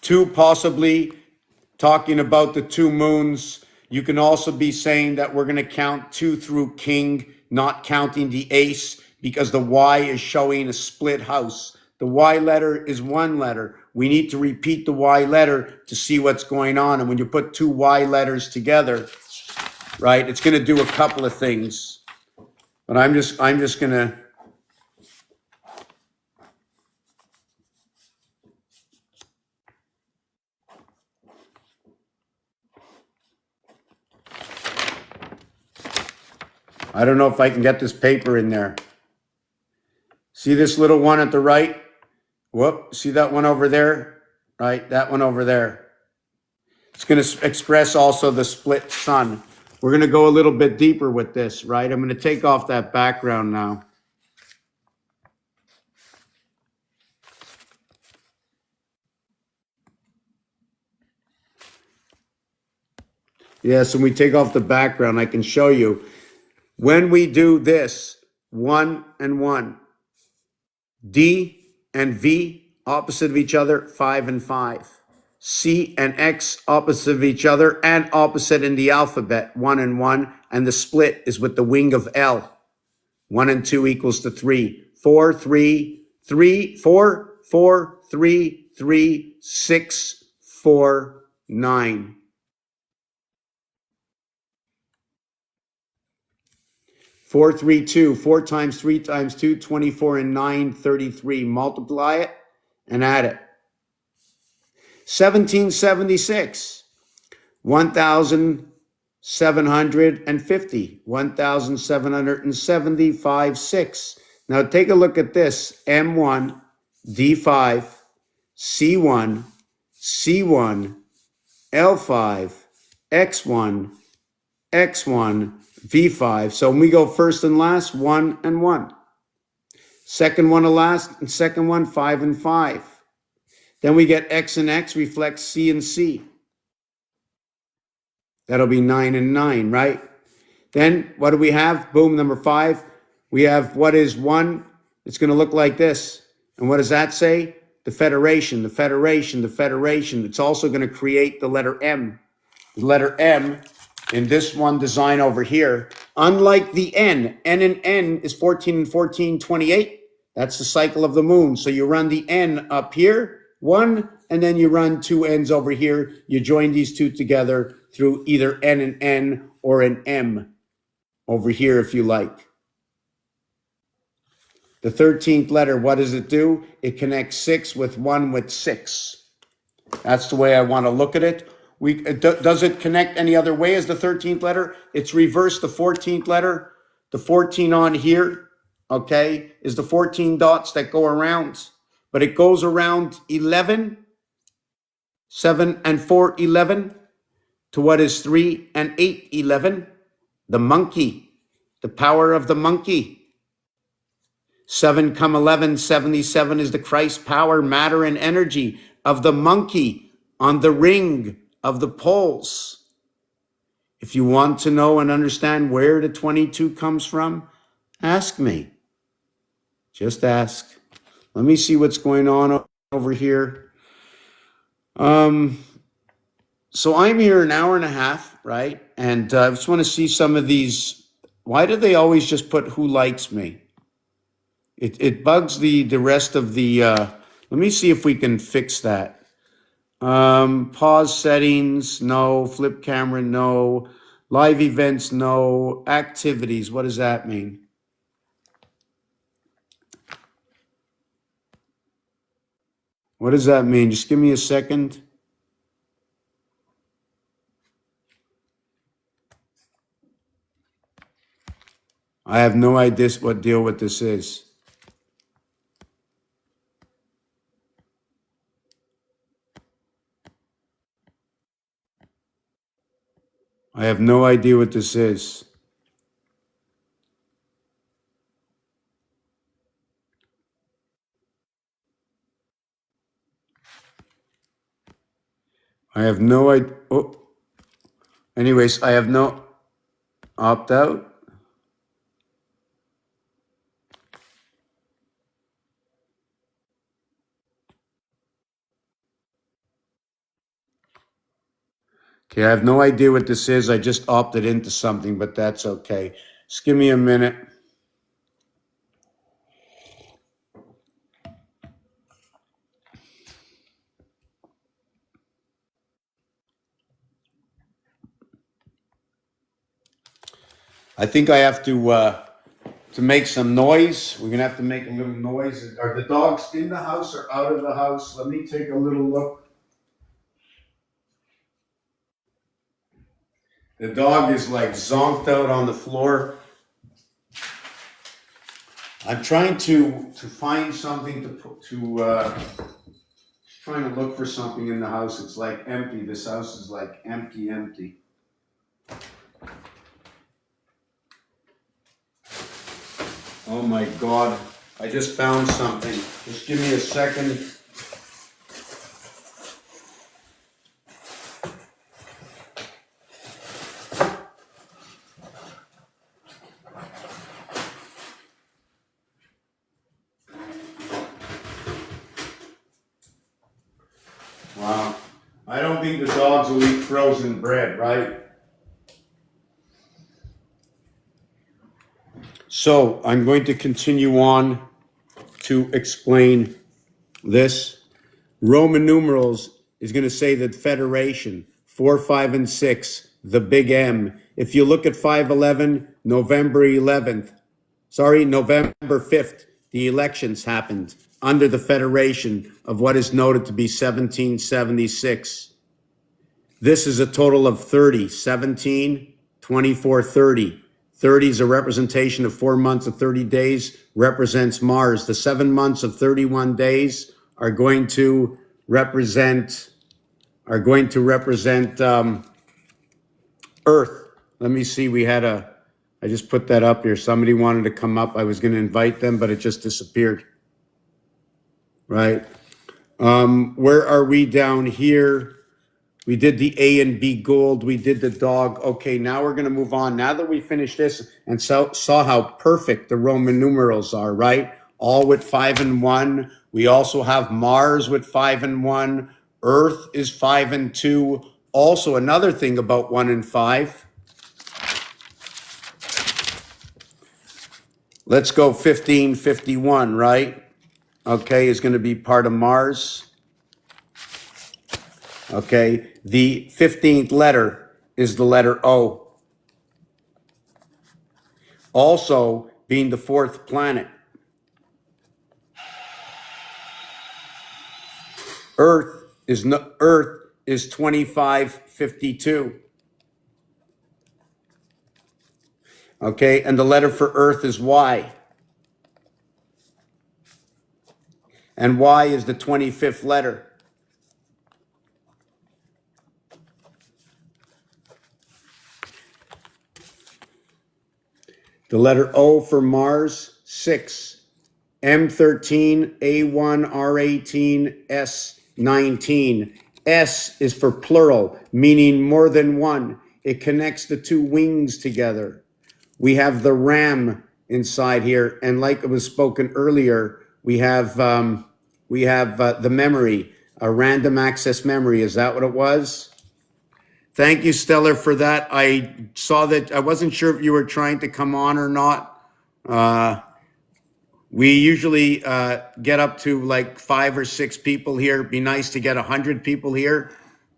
2 possibly talking about the 2 moons. You can also be saying that we're going to count 2 through king, not counting the ace, because the Y is showing a split house. The Y letter is 1 letter. We need to repeat the Y letter to see what's going on. And when you put 2 Y letters together, right, it's going to do a couple of things. But I'm just going to, I don't know if I can get this paper in there. See this little one at the right? Whoop, see that one over there? Right, that one over there. It's going to express also the split sun. We're going to go a little bit deeper with this, right? I'm going to take off that background now. Yes, when we take off the background, I can show you. When we do this, 1 and 1, D and V opposite of each other, 5 and 5. C and X opposite of each other and opposite in the alphabet, 1 and 1. And the split is with the wing of L. 1 and 2 equals to 3. 4, 3, 3, 4, 4, 3, 3, 6, 4, 9. 4, 3, 2. 4 times 3 times 2, 24 and 9, 33. Multiply it and add it. 1776. 1,750. 1,775, 6. Now take a look at this. M1, D5, C1, C1, L5, X1, X1, V5. So when we go first and last, 1 and 1. Second one to last, and second one, 5 and 5. Then we get X and X reflects C and C. That'll be 9 and 9, right? Then what do we have? Boom, number 5. We have what is 1. It's going to look like this. And what does that say? The Federation, the Federation, the Federation. It's also going to create the letter M. The letter M in this one design over here. Unlike the N and N is 14 and 14, 28. That's the cycle of the moon. So you run the N up here, 1, and then you run 2 N's over here. You join these 2 together through either N and N or an M over here if you like. The 13th letter, what does it do? It connects 6 with 1 with 6. That's the way I want to look at it. Does it connect any other way as the 13th letter? It's reversed the 14th letter. The 14 on here, okay, is the 14 dots that go around. But it goes around 11, 7 and 4, 11, to what is 3 and 8, 11. The monkey, the power of the monkey. 7 come 11, 77 is the Christ power, matter, and energy of the monkey on the ring of the poles. If you want to know and understand where the 22 comes from, ask me. Just ask. Let me see what's going on over here. So I'm here an hour and a half, right? And I just want to see some of these. Why do they always just put who likes me? It bugs the rest of the, let me see if we can fix that. Pause settings, no. Flip camera, no. Live events, no. Activities, what does that mean? What does that mean? Just give me a second. I have no idea what deal with this is. I have no idea what this is. I have no idea. Oh, anyways, I have no opt out. Okay, I have no idea what this is. I just opted into something, but that's okay. Just give me a minute. I think I have to make some noise. We're gonna have to make a little noise. Are the dogs in the house or out of the house? Let me take a little look. The dog is like zonked out on the floor. I'm trying to find something to put trying to look for something in the house. It's like empty. This house is like empty. Oh my God. I just found something. Just give me a second. Wow. I don't think the dogs will eat frozen bread, right? So I'm going to continue on to explain this. Roman numerals is going to say that Federation, 4, 5, and 6, the big M. If you look at 5/11, November 5th, the elections happened under the Federation of what is noted to be 1776. This is a total of 30, 17, 24, 30. 30 is a representation of 4 months of 30 days, represents Mars. The 7 months of 31 days are going to represent Earth. Let me see, I just put that up here. Somebody wanted to come up. I was going to invite them, but it just disappeared. Right? Where are we down here? We did the A and B gold. We did the dog. Okay, now we're going to move on. Now that we finished this and saw how perfect the Roman numerals are, right? All with 5 and 1. We also have Mars with 5 and 1. Earth is 5 and 2. Also, another thing about 1 and 5. Let's go 1551, right? Okay, is going to be part of Mars. Okay, the 15th letter is the letter O. Also being the 4th planet. Earth is 2552. Okay, and the letter for Earth is Y. And Y is the 25th letter. The letter O for Mars, 6. M13, A1, R18, S19. S is for plural, meaning more than one. It connects the two wings together. We have the RAM inside here, and like it was spoken earlier, we have the memory, a random access memory. Is that what it was? Thank you, Stellar, for that. I saw that. I wasn't sure if you were trying to come on or not. We usually get up to like 5 or 6 people here. It'd be nice to get 100 people here.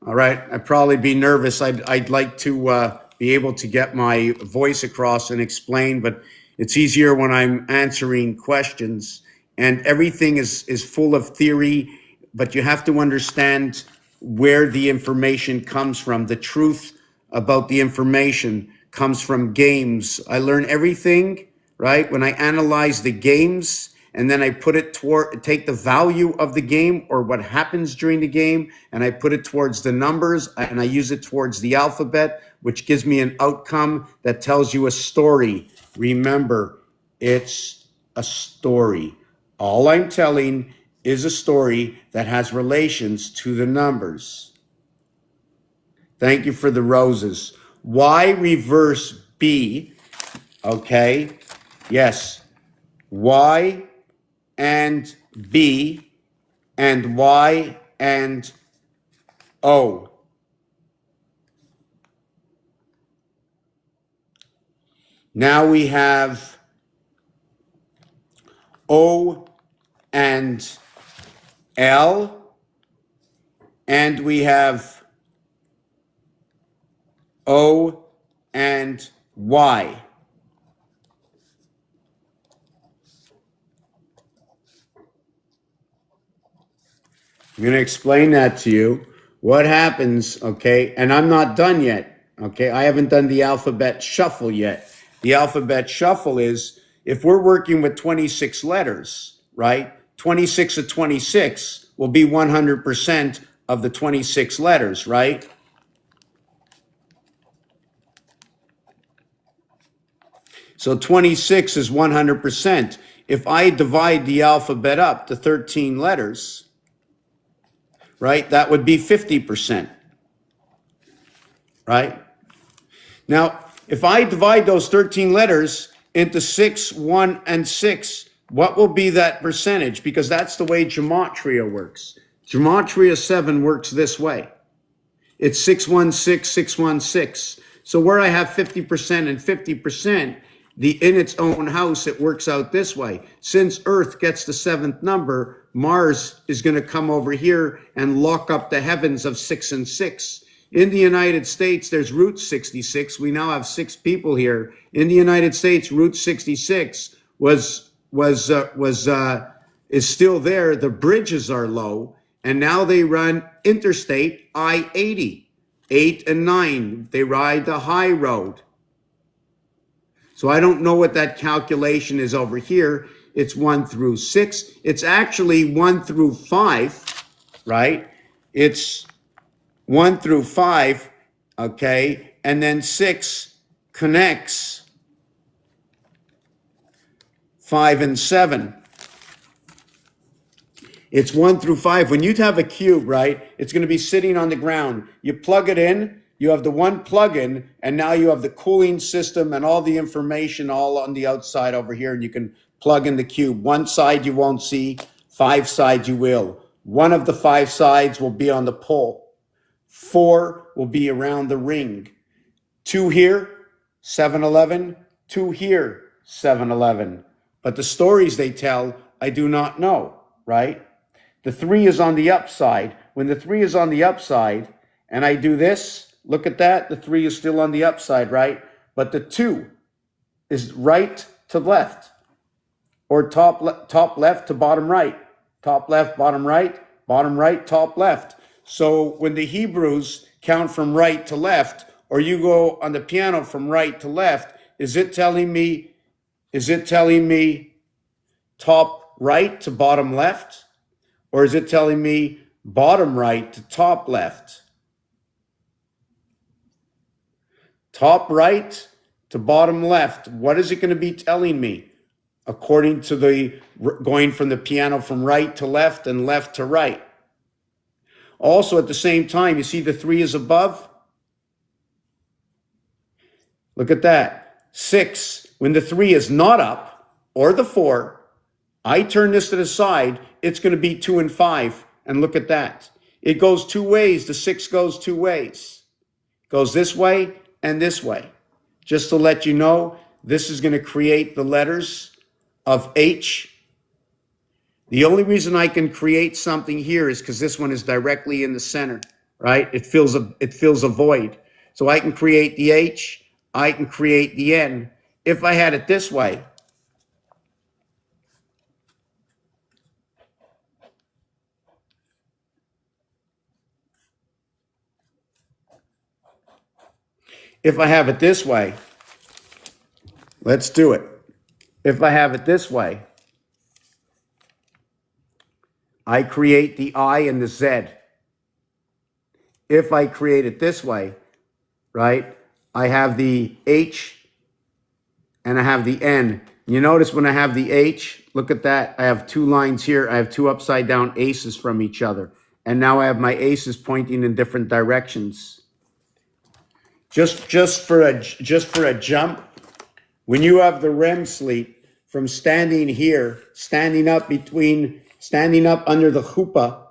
All right, I'd probably be nervous. I'd like to be able to get my voice across and explain, but it's easier when I'm answering questions. And everything is full of theory, but you have to understand where the information comes from. The truth about the information comes from games. I learn everything, right? When I analyze the games and then I put it toward, take the value of the game or what happens during the game, and I put it towards the numbers and I use it towards the alphabet, which gives me an outcome that tells you a story. Remember, it's a story. All I'm telling is a story that has relations to the numbers. Thank you for the roses. Y reverse B, okay? Yes. Y and B and Y and O. Now we have O and L, and we have O and Y. I'm going to explain that to you. What happens, okay? And I'm not done yet, okay? I haven't done the alphabet shuffle yet. The alphabet shuffle is if we're working with 26 letters, right? 26 to 26 will be 100% of the 26 letters, right? So 26 is 100%. If I divide the alphabet up to 13 letters, right, that would be 50%, right? Now, if I divide those 13 letters into 6, 1, and 6, what will be that percentage? Because that's the way Gematria works. Gematria 7 works this way. It's 616, 616. So where I have 50% and 50%, in its own house, it works out this way. Since Earth gets the 7th number, Mars is going to come over here and lock up the heavens of 6 and 6. In the United States, there's Route 66. We now have 6 people here. In the United States, Route 66 is still there. The bridges are low, and now they run Interstate I-80, 8 and 9. They ride the high road. So I don't know what that calculation is over here. It's 1 through 6. It's actually 1 through 5, right? It's 1 through 5, okay? And then 6 connects 5 and 7. It's 1 through 5. When you have a cube, right, it's going to be sitting on the ground. You plug it in, you have the one plug-in, and now you have the cooling system and all the information all on the outside over here, and you can plug in the cube. One side you won't see, 5 sides you will. One of the 5 sides will be on the pole. 4 will be around the ring. 2 here, 7-Eleven. 2 here, 7-Eleven. But the stories they tell, I do not know, right? The 3 is on the upside. When the 3 is on the upside, and I do this, look at that, the 3 is still on the upside, right? But the 2 is right to left, or top left to bottom right. Top left, bottom right, top left. So when the Hebrews count from right to left, or you go on the piano from right to left, is it telling me top right to bottom left? Or is it telling me bottom right to top left? Top right to bottom left. What is it going to be telling me? According to the going from the piano from right to left and left to right. Also, at the same time, you see the 3 is above? Look at that. 6, when the 3 is not up, or the 4, I turn this to the side, it's going to be 2 and 5. And look at that. It goes 2 ways. The 6 goes 2 ways. It goes this way and this way. Just to let you know, this is going to create the letters of H. The only reason I can create something here is because this one is directly in the center, right? It fills a void. So I can create the H, I can create the N. If I had it this way, if I have it this way, let's do it. If I have it this way, I create the I and the Z. If I create it this way, right, I have the H and I have the N. You notice when I have the H, look at that. I have 2 lines here. I have 2 upside down aces from each other. And now I have my aces pointing in different directions. just for a jump, when you have the REM sleep from standing here, standing up under the chuppah,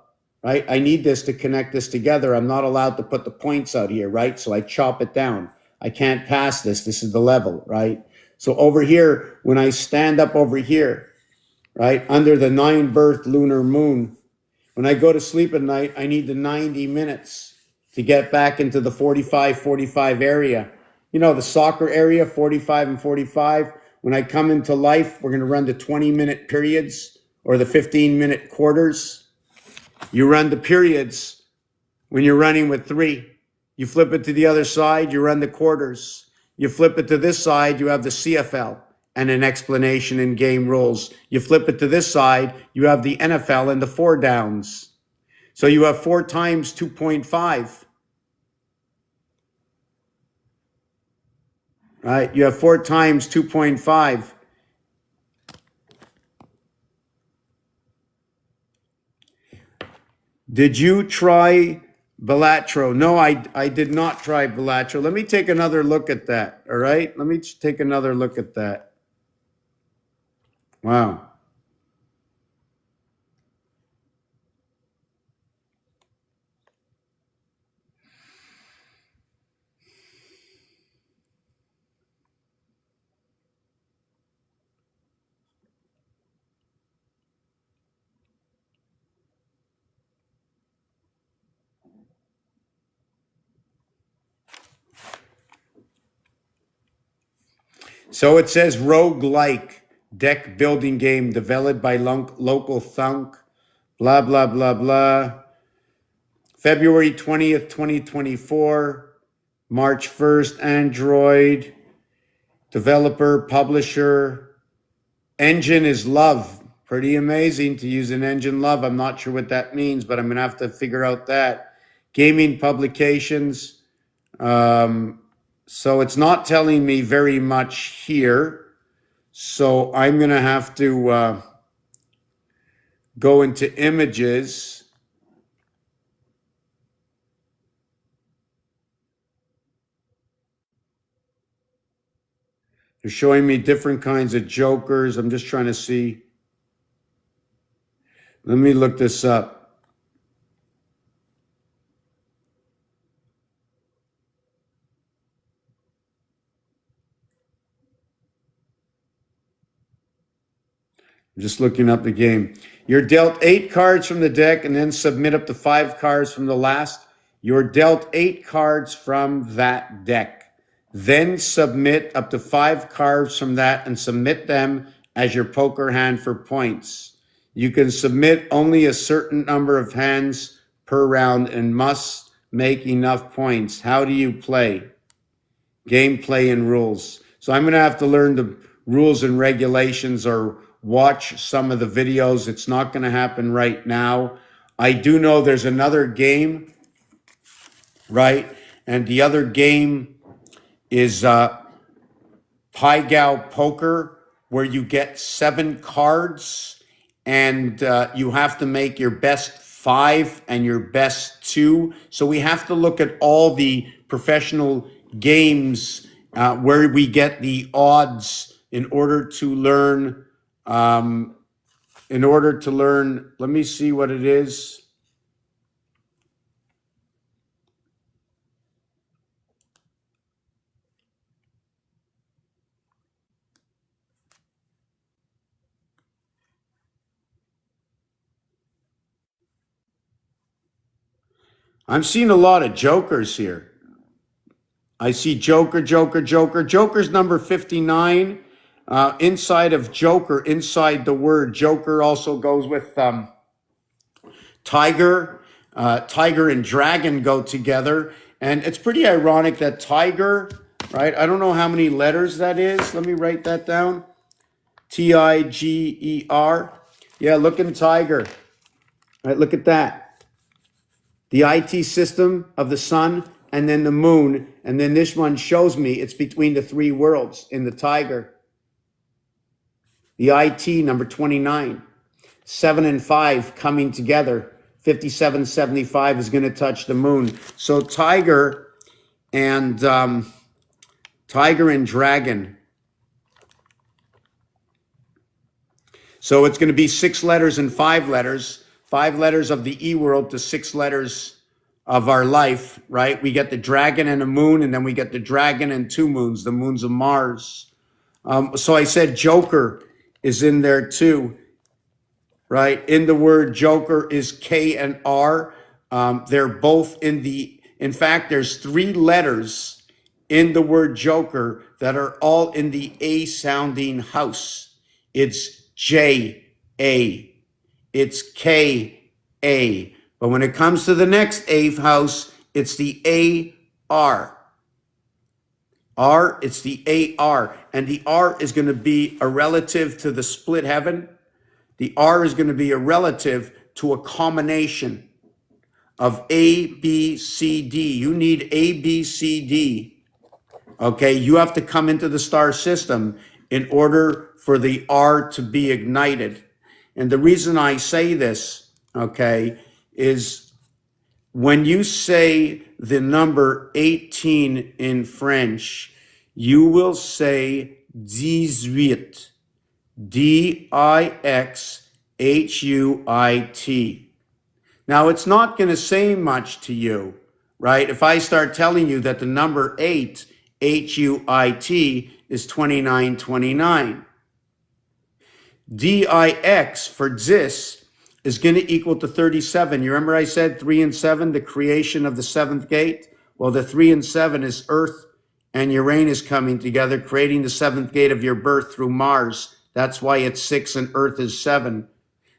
right? I need this to connect this together. I'm not allowed to put the points out here, right? So I chop it down. I can't pass this. This is the level, right? So over here, when I stand up over here, right, under the 9-birth lunar moon, when I go to sleep at night, I need the 90 minutes to get back into the 45 area. You know, the soccer area, 45 and 45. When I come into life, we're going to run the 20-minute periods or the 15-minute quarters. You run the periods when you're running with 3. You flip it to the other side, you run the quarters. You flip it to this side, you have the CFL and an explanation in game rules. You flip it to this side, you have the NFL and the 4 downs. So you have 4 times 2.5. Right? You have 4 times 2.5. Did you try Balatro? No, I did not try Balatro. Let me take another look at that. All right? Let me take another look at that. Wow. So it says roguelike deck building game developed by local thunk, blah, blah, blah, blah. February 20th, 2024, March 1st, Android, developer, publisher, engine is Love. Pretty amazing to use an engine Love. I'm not sure what that means, but I'm going to have to figure out that. Gaming publications. So it's not telling me very much here. So I'm going to have to go into images. They're showing me different kinds of jokers. I'm just trying to see. Let me look this up. I'm just looking up the game. You're dealt 8 cards from the deck and then submit up to 5 cards from the last. You're dealt 8 cards from that deck. Then submit up to 5 cards from that and submit them as your poker hand for points. You can submit only a certain number of hands per round and must make enough points. How do you play? Gameplay and rules. So I'm going to have to learn the rules and regulations or watch some of the videos. It's not going to happen right now. I do know there's another game, right? And the other game is Pai Gow Poker, where you get 7 cards and you have to make your best 5 and your best 2. So we have to look at all the professional games where we get the odds in order to learn. Let me see what it is. I'm seeing a lot of jokers here. I see Joker, Joker, Joker. Joker's number 59. Inside of Joker, inside the word Joker also goes with tiger. Tiger and dragon go together. And it's pretty ironic that tiger, right? I don't know how many letters that is. Let me write that down. Tiger. Yeah, look in tiger. Right, look at that. The IT system of the sun and then the moon. And then this one shows me it's between the 3 worlds in the tiger. The IT number 29. 7 and 5 coming together. 5775 is going to touch the moon. So tiger and tiger and dragon. So it's going to be 6 letters and 5 letters, 5 letters of the E world to 6 letters of our life, right? We get the dragon and a moon, and then we get the dragon and 2 moons, the moons of Mars. So I said Joker is in there too, right? In the word Joker is K and R. They're both in fact, there's 3 letters in the word Joker that are all in the A sounding house. It's J, A. It's K, A. But when it comes to the next A house, it's the A, R. R, it's the AR. And the R is going to be a relative to the split heaven. The R is going to be a relative to a combination of A, B, C, D. You need A, B, C, D. Okay, you have to come into the star system in order for the R to be ignited. And the reason I say this, okay, is when you say the number 18 in French, you will say 18, Dixhuit. Now, it's not going to say much to you, right? If I start telling you that the number 8, Huit, is 2929. Dix for Dis is going to equal to 37. You remember I said 3 and 7, the creation of the 7th gate? Well, the 3 and 7 is Earth and Uranus coming together, creating the 7th gate of your birth through Mars. That's why it's 6 and Earth is 7.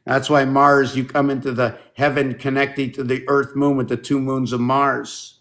That's why Mars, you come into the heaven connecting to the Earth moon with the 2 moons of Mars.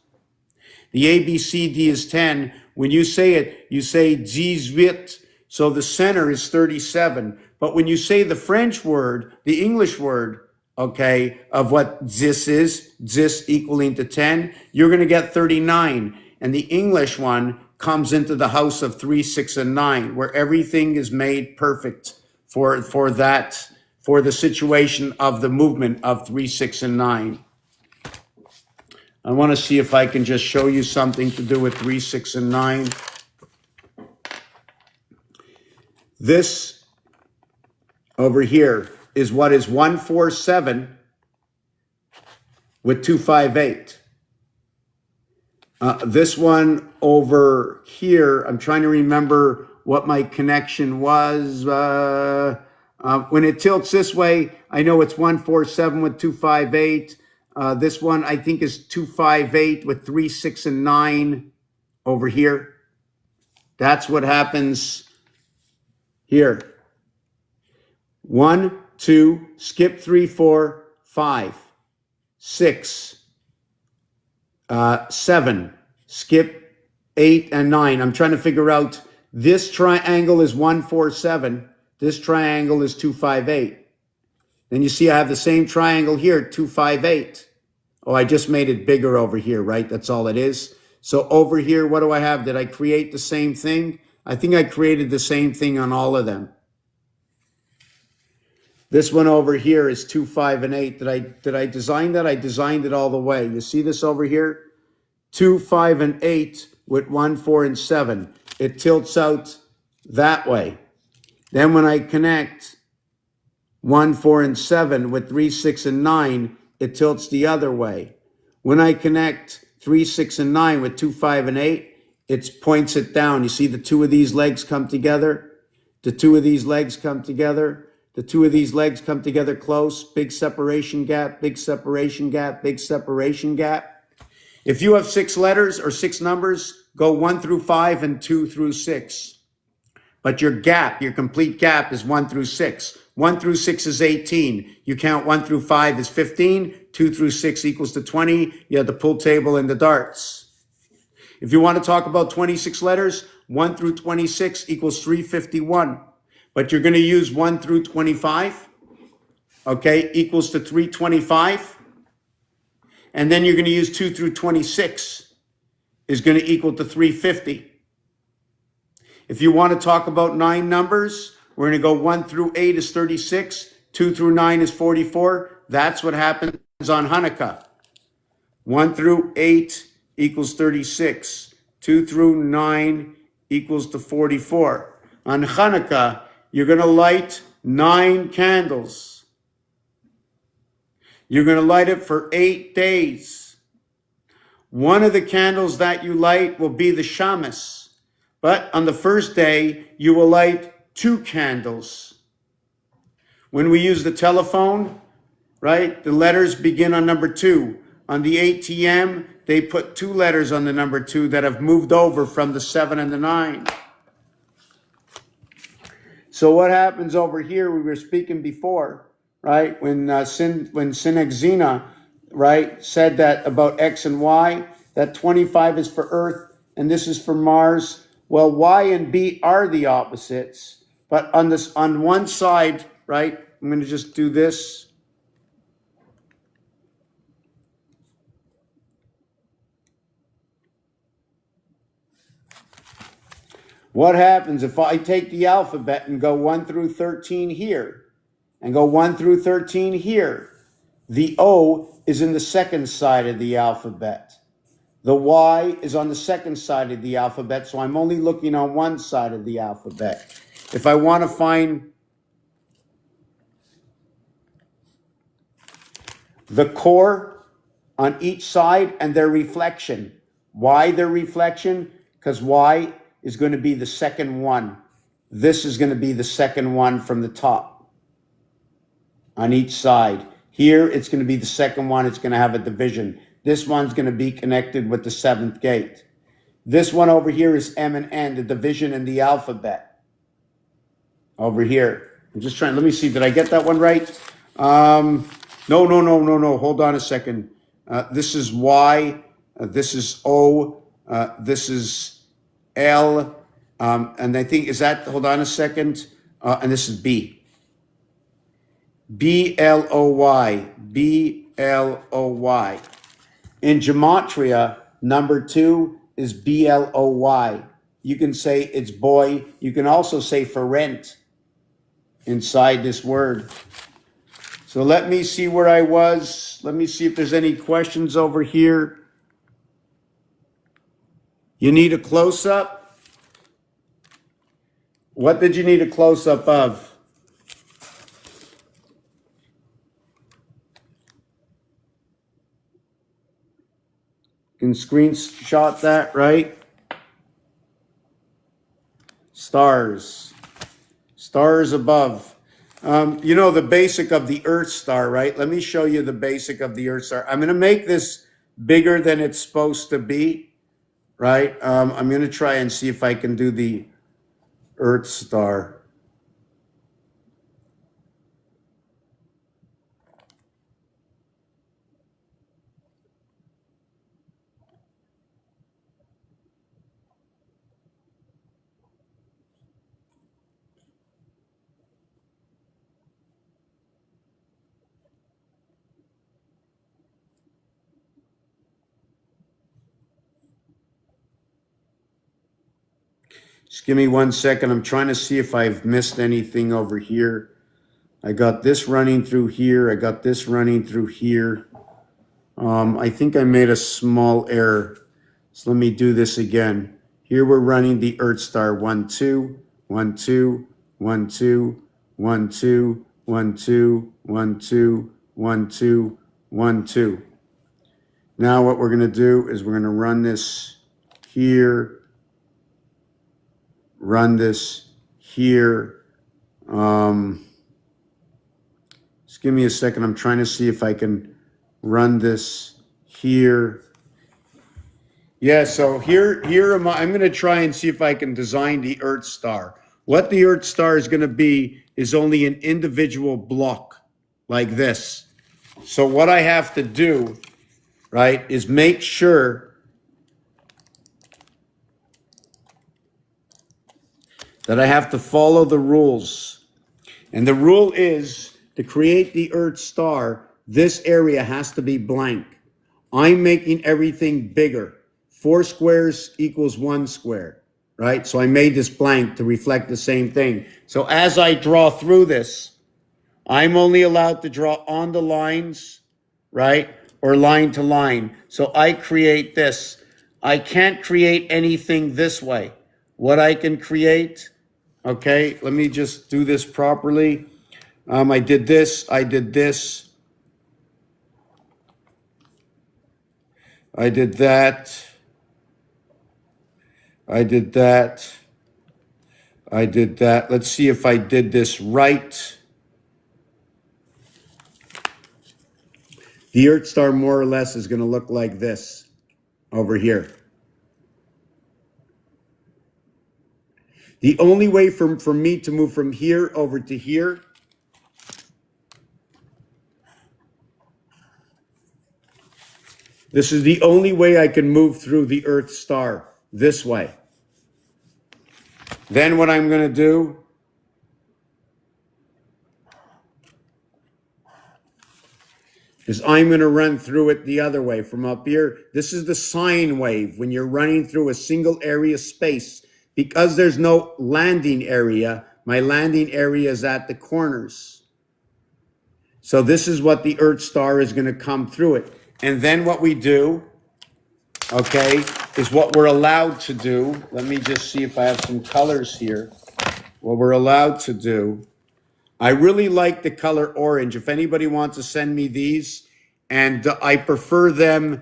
The ABCD is 10. When you say it, you say 18. So the center is 37. But when you say the French word, the English word, okay, of what Dis is, Dis equaling to 10, you're going to get 39. And the English one comes into the house of 3, 6, and 9, where everything is made perfect for the situation of the movement of 3, 6, and 9. I want to see if I can just show you something to do with 3, 6, and 9. This over here is what is 147 with 258. This one over here, I'm trying to remember what my connection was. When it tilts this way, I know it's 147 with 258. This one I think is 258 with 3, 6, and 9 over here. That's what happens here. 1, 2, skip 3, 4, 5, 6, 7, skip 8 and 9. I'm trying to figure out, this triangle is 147. This triangle is 258. Then you see I have the same triangle here, 258. Oh, I just made it bigger over here, right? That's all it is. So over here, what do I have? Did I create the same thing? I think I created the same thing on all of them. This one over here is 2, 5, and 8. Did I design that? I designed it all the way. You see this over here? 2, 5, and 8 with 1, 4, and 7. It tilts out that way. Then when I connect 1, 4, and 7 with 3, 6, and 9, it tilts the other way. When I connect 3, 6, and 9 with 2, 5, and 8, it points it down. You see the 2 of these legs come together? The 2 of these legs come together. The 2 of these legs come together close. Big separation gap, big separation gap, big separation gap. If you have 6 letters or 6 numbers, go 1 through 5 and 2 through 6. But your gap, your complete gap is 1 through 6. 1 through 6 is 18. You count 1 through 5 is 15. 2 through 6 equals to 20. You have the pool table and the darts. If you want to talk about 26 letters, 1 through 26 equals 351. But you're going to use 1 through 25, okay, equals to 325. And then you're going to use 2 through 26 is going to equal to 350. If you want to talk about 9 numbers, we're going to go 1 through 8 is 36, 2 through 9 is 44. That's what happens on Hanukkah. 1 through 8 equals 36. 2 through 9 equals to 44. On Hanukkah, you're going to light 9 candles. You're going to light it for 8 days. One of the candles that you light will be the shamas. But on the first day, you will light 2 candles. When we use the telephone, right, the letters begin on number 2. On the ATM, they put 2 letters on the number 2 that have moved over from the 7 and the 9. So what happens over here, we were speaking before, right, when Synexina, right, said that about X and Y, that 25 is for Earth and this is for Mars. Well, Y and B are the opposites, but on one side, right, I'm going to just do this. What happens if I take the alphabet and go 1 through 13 here and go 1 through 13 here? The O is in the second side of the alphabet. The Y is on the second side of the alphabet, so I'm only looking on one side of the alphabet. If I want to find the core on each side and their reflection. Why their reflection? Because Y is going to be the second one. This is going to be the second one from the top on each side. Here, it's going to be the second one. It's going to have a division. This one's going to be connected with the 7th gate. This one over here is M and N, the division in the alphabet. Over here. I'm just trying, let me see, did I get that one right? No. Hold on a second. This is Y. This is O. This is L. And I think, is that, hold on a second. And this is B. B-L-O-Y. B-L-O-Y. In gematria, number 2 is B-L-O-Y. You can say it's boy. You can also say for rent inside this word. So let me see where I was. Let me see if there's any questions over here. You need a close-up? What did you need a close-up of? You can screenshot that, right? Stars. Stars above. You know the basic of the Earth star, right? Let me show you the basic of the Earth star. I'm going to make this bigger than it's supposed to be, right? I'm going to try and see if I can do the Earth star. Just give me 1 second. I'm trying to see if I've missed anything over here. I got this running through here. I got this running through here. I think I made a small error. So let me do this again. Here we're running the Earth star. 1, 2, 1, 2, 1, 2, 1, 2, 1, 2, 1, 2, 1, 2, 1, 2. Now what we're going to do is we're going to run this here. Run this here. Just give me a second. I'm trying to see if I can run this here. Yeah, so here I'm going to try and see if I can design the Earth star. What the Earth star is going to be is only an individual block like this. So what I have to do, right, is make sure that I have to follow the rules. And the rule is to create the Earth star, this area has to be blank. I'm making everything bigger. 4 squares equals 1 square, right? So I made this blank to reflect the same thing. So as I draw through this, I'm only allowed to draw on the lines, right? Or line to line. So I create this. I can't create anything this way. What I can create, okay, let me just do this properly. I did this, I did this, I did that, I did that, I did that. Let's see if I did this right. The Earth star more or less is going to look like this over here. The only way for me to move from here over to here this is the only way I can move through the Earth star, this way. Then what I'm going to do is I'm going to run through it the other way from up here. This is the sine wave when you're running through a single area space. Because there's no landing area, my landing area is at the corners. So this is what the Earth star is going to come through it. And then what we do, okay, is what we're allowed to do. Let me just see if I have some colors here. What we're allowed to do. I really like the color orange. If anybody wants to send me these, and I prefer them,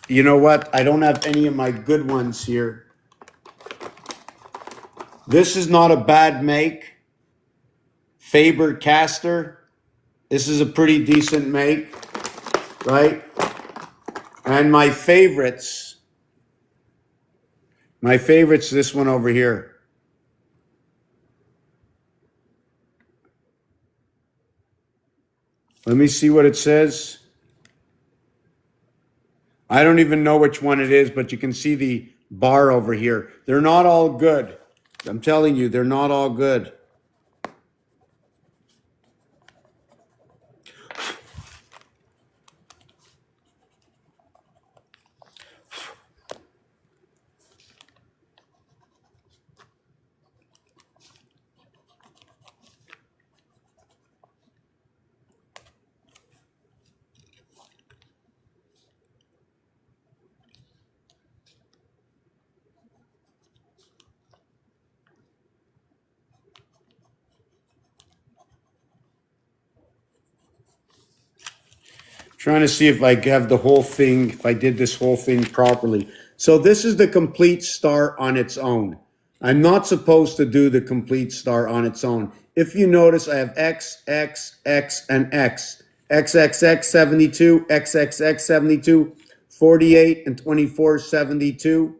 you know what? I don't have any of my good ones here. This is not a bad make. Faber-Castell. This is a pretty decent make, right? And my favorites, this one over here. Let me see what it says. I don't even know which one it is, but you can see the bar over here. They're not all good. I'm telling you, they're not all good. Trying to see if I have the whole thing, if I did this whole thing properly. So this is the complete star on its own. I'm not supposed to do the complete star on its own. If you notice, I have X, X, X, and X. XXX 72, XXX 72, 48 and 24, 72,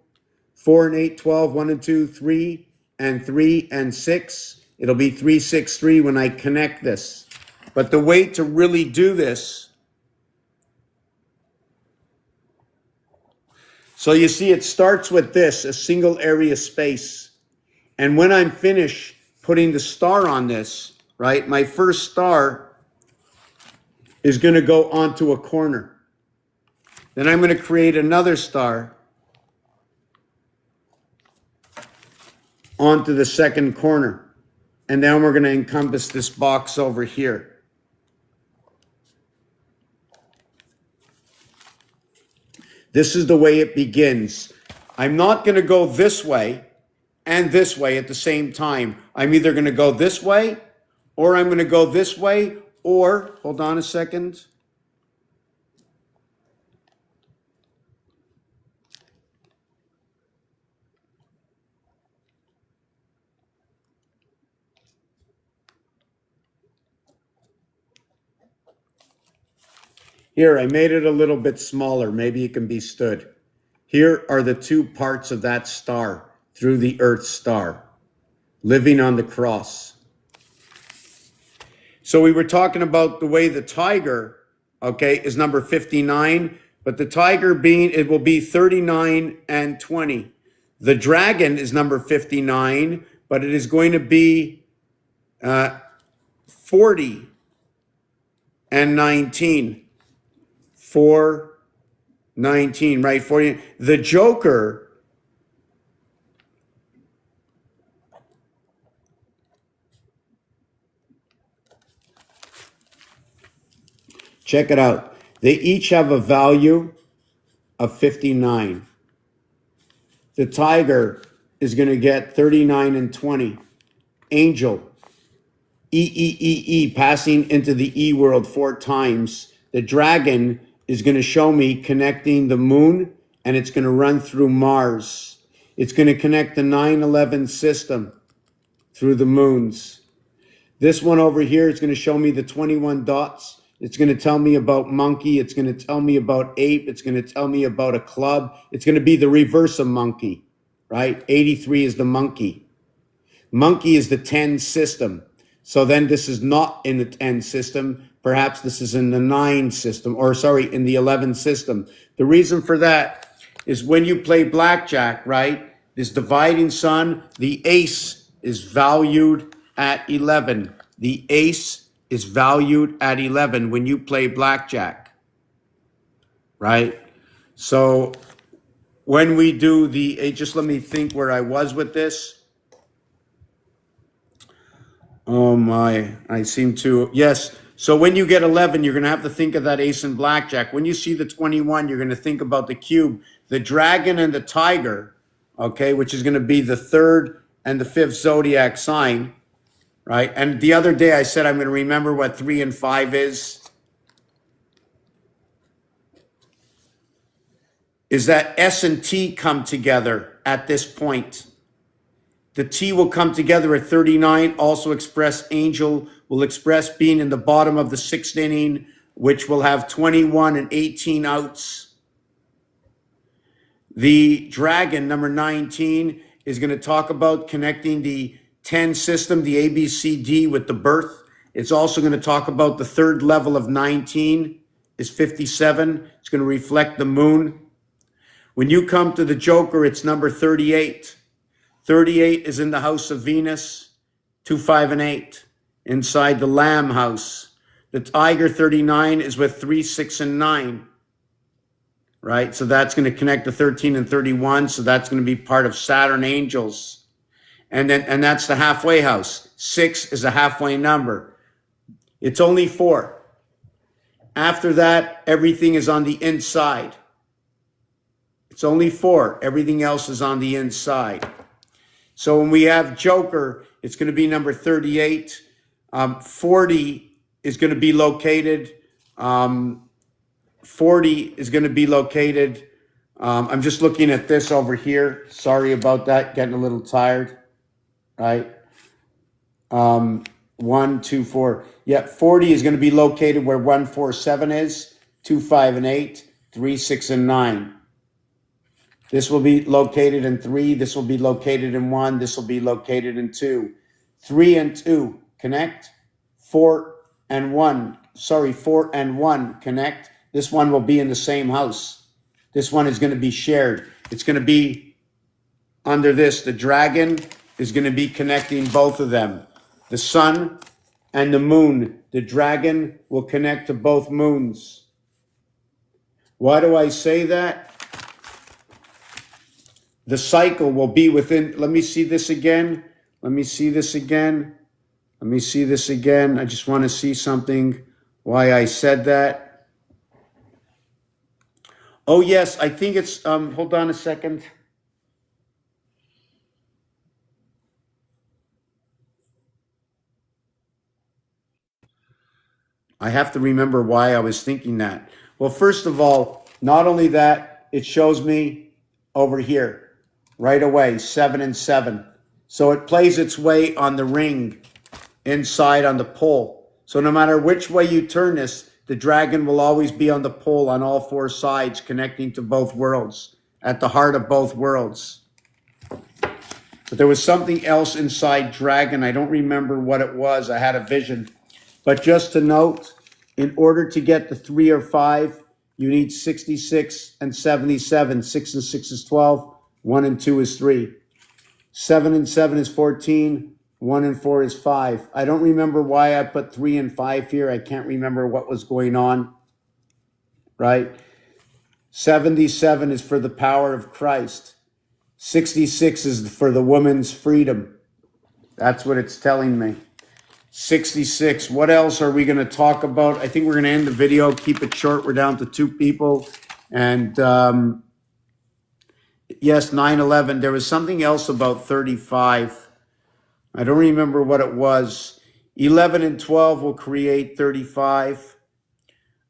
4 and 8, 12, 1 and 2, 3, and 3 and 6. It'll be 3, 6, 3 when I connect this. But the way to really do this, so you see, it starts with this, a single area space. And when I'm finished putting the star on this, right, my first star is going to go onto a corner. Then I'm going to create another star onto the second corner. And then we're going to encompass this box over here. This is the way it begins. I'm not going to go this way and this way at the same time. I'm either going to go this way, or I'm going to go this way, or, hold on a second. Here, I made it a little bit smaller. Maybe it can be stood. Here are the two parts of that star through the Earth star, living on the cross. So we were talking about the way the tiger, okay, is number 59, but the tiger being, it will be 39 and 20. The dragon is number 59, but it is going to be 40 and 19. 4, 19, right? 40. The Joker, check it out. They each have a value of 59. The tiger is going to get 39 and 20. Angel, passing into the E world 4 times. The dragon is going to show me connecting the moon, and it's going to run through Mars. It's going to connect the 9/11 system through the moons. This one over here is going to show me the 21 dots. It's going to tell me about monkey. It's going to tell me about ape. It's going to tell me about a club. It's going to be the reverse of monkey, right? 83 is the monkey. Monkey is the 10 system. So then this is not in the 10 system. Perhaps this is in the 9 system, or sorry, in the 11 system. The reason for that is when you play blackjack, right? This dividing sun, the ace is valued at 11. The ace is valued at 11 when you play blackjack, right? So when we do the, just let me think where I was with this. Oh my, I seem to, yes. So when you get 11, you're going to have to think of that ace in blackjack. When you see the 21, you're going to think about the cube, the dragon and the tiger, okay, which is going to be the 3rd and the 5th zodiac sign, right? And the other day I said I'm going to remember what 3 and 5 is that S and T come together at this point. The T will come together at 39, also express angel, will express being in the bottom of the 6th inning, which will have 21 and 18 outs. The dragon, number 19, is going to talk about connecting the 10 system, the ABCD, with the birth. It's also going to talk about the 3rd level of 19 is 57. It's going to reflect the moon. When you come to the Joker, it's number 38. 38 is in the house of Venus, 2, 5, and 8, inside the Lamb house. The tiger, 39, is with 3, 6, and 9, right? So that's going to connect to 13 and 31. So that's going to be part of Saturn angels. And that's the halfway house. 6 is a halfway number. It's only 4. After that, everything is on the inside. It's only 4. Everything else is on the inside. So when we have Joker, it's going to be number 38. 40 is going to be located. 40 is going to be located. I'm just looking at this over here. Sorry about that. Getting a little tired. Right. 1, 2, 4. Yeah, 40 is going to be located where 1, 4, 7 is. 2, 5, and 8. 3, 6, and 9. This will be located in 3. This will be located in 1. This will be located in 2. 3 and 2 connect. 4 and 1. Sorry, 4 and 1 connect. This one will be in the same house. This one is going to be shared. It's going to be under this. The dragon is going to be connecting both of them. The sun and the moon. The dragon will connect to both moons. Why do I say that? The cycle will be within, let me see this again. Let me see this again. Let me see this again. I just want to see something, why I said that. Oh, yes, I think it's, hold on a second. I have to remember why I was thinking that. Well, first of all, not only that, it shows me over here. Right away, 7 and 7. So it plays its way on the ring inside on the pole. So no matter which way you turn this, the dragon will always be on the pole on all 4 sides, connecting to both worlds, at the heart of both worlds. But there was something else inside dragon. I don't remember what it was. I had a vision. But just to note, in order to get the 3 or 5, you need 66 and 77. 6 and 6 is 12. 1 and 2 is 3. 7 and 7 is 14. 1 and 4 is 5. I don't remember why I put 3 and 5 here. I can't remember what was going on. Right? 77 is for the power of Christ. 66 is for the woman's freedom. That's what it's telling me. 66. What else are we going to talk about? I think we're going to end the video. Keep it short. We're down to 2 people. And yes, 9/11. There was something else about 35. I don't remember what it was. 11 and 12 will create 35.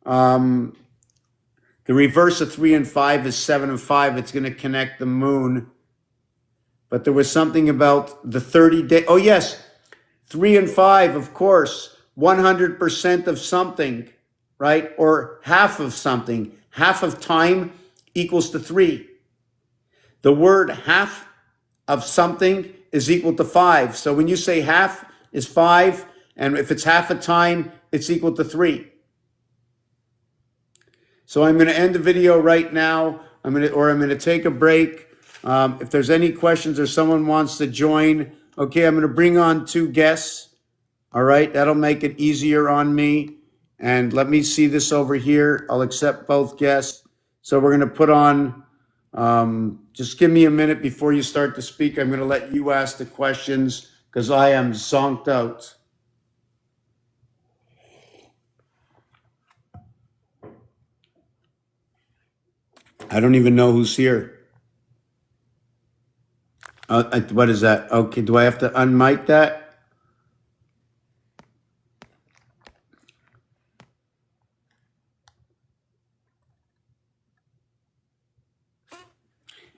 The reverse of 3 and 5 is 7 and 5. It's going to connect the moon. But there was something about the 30 day. Oh, yes. 3 and 5, of course. 100% of something, right? Or half of something. Half of time equals to 3. The word half of something is equal to 5. So when you say half is 5, and if it's half a time, it's equal to 3. So I'm going to end the video right now. I'm going to take a break. If there's any questions or someone wants to join, okay, I'm going to bring on 2 guests. All right, that'll make it easier on me. And let me see this over here. I'll accept both guests. So we're going to put on, just give me a minute before you start to speak. I'm going to let you ask the questions because I am zonked out. I don't even know who's here. What is that? Okay, do I have to unmic that?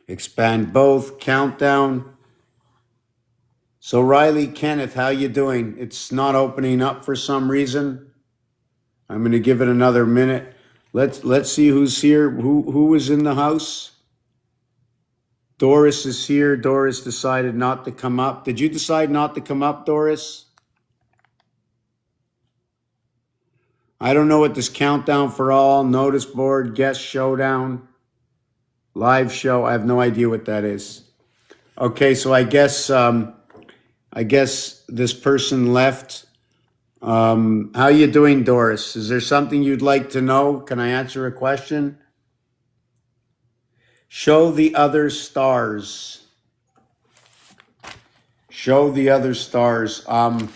Expand both, countdown. So Riley, Kenneth, how you doing? It's not opening up for some reason. I'm going to give it another minute. Let's see who's here. Who is in the house? Doris is here. Doris decided not to come up. Did you decide not to come up, Doris? I don't know what this countdown for all, notice board, guest showdown, live show. I have no idea what that is. Okay, so I guess this person left. How you doing, Doris? Is there something you'd like to know? Can I answer a question? Show the other stars. Show the other stars. I'm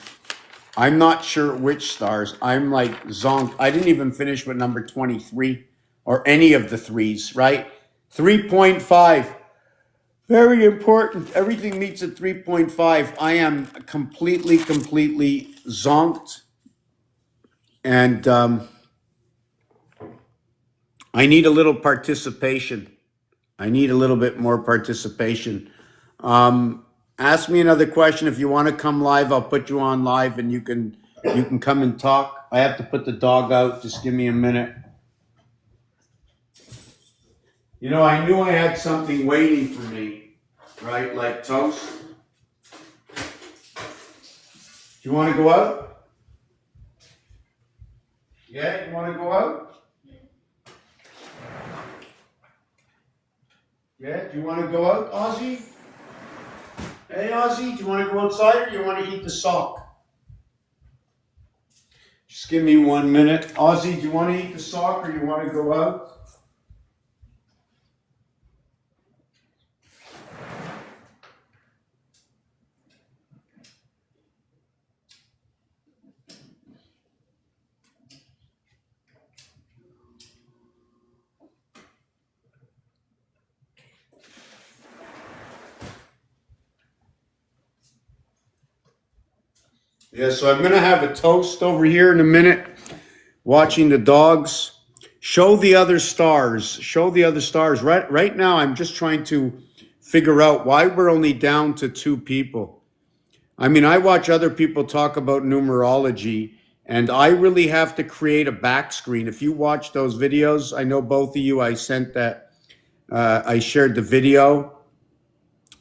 not sure which stars. I'm like zonked. I didn't even finish with number 23 or any of the 3s, right? 3.5. Very important. Everything meets at 3.5. I am completely zonked. And I need a little participation. I need a little bit more participation. Ask me another question. If you want to come live, I'll put you on live and you can come and talk. I have to put the dog out. Just give me a minute. You know, I knew I had something waiting for me, right? Like toast. Do you want to go out? Yeah, you want to go out? Yeah, do you want to go out, Ozzy? Hey, Ozzy, do you want to go outside or do you want to eat the sock? Just give me 1 minute. Ozzy, do you want to eat the sock or you want to go out? Yeah, so I'm going to have a toast over here in a minute, watching the dogs. Show the other stars. Show the other stars. Right now, I'm just trying to figure out why we're only down to 2 people. I mean, I watch other people talk about numerology, and I really have to create a back screen. If you watch those videos, I know both of you, I sent that, I shared the video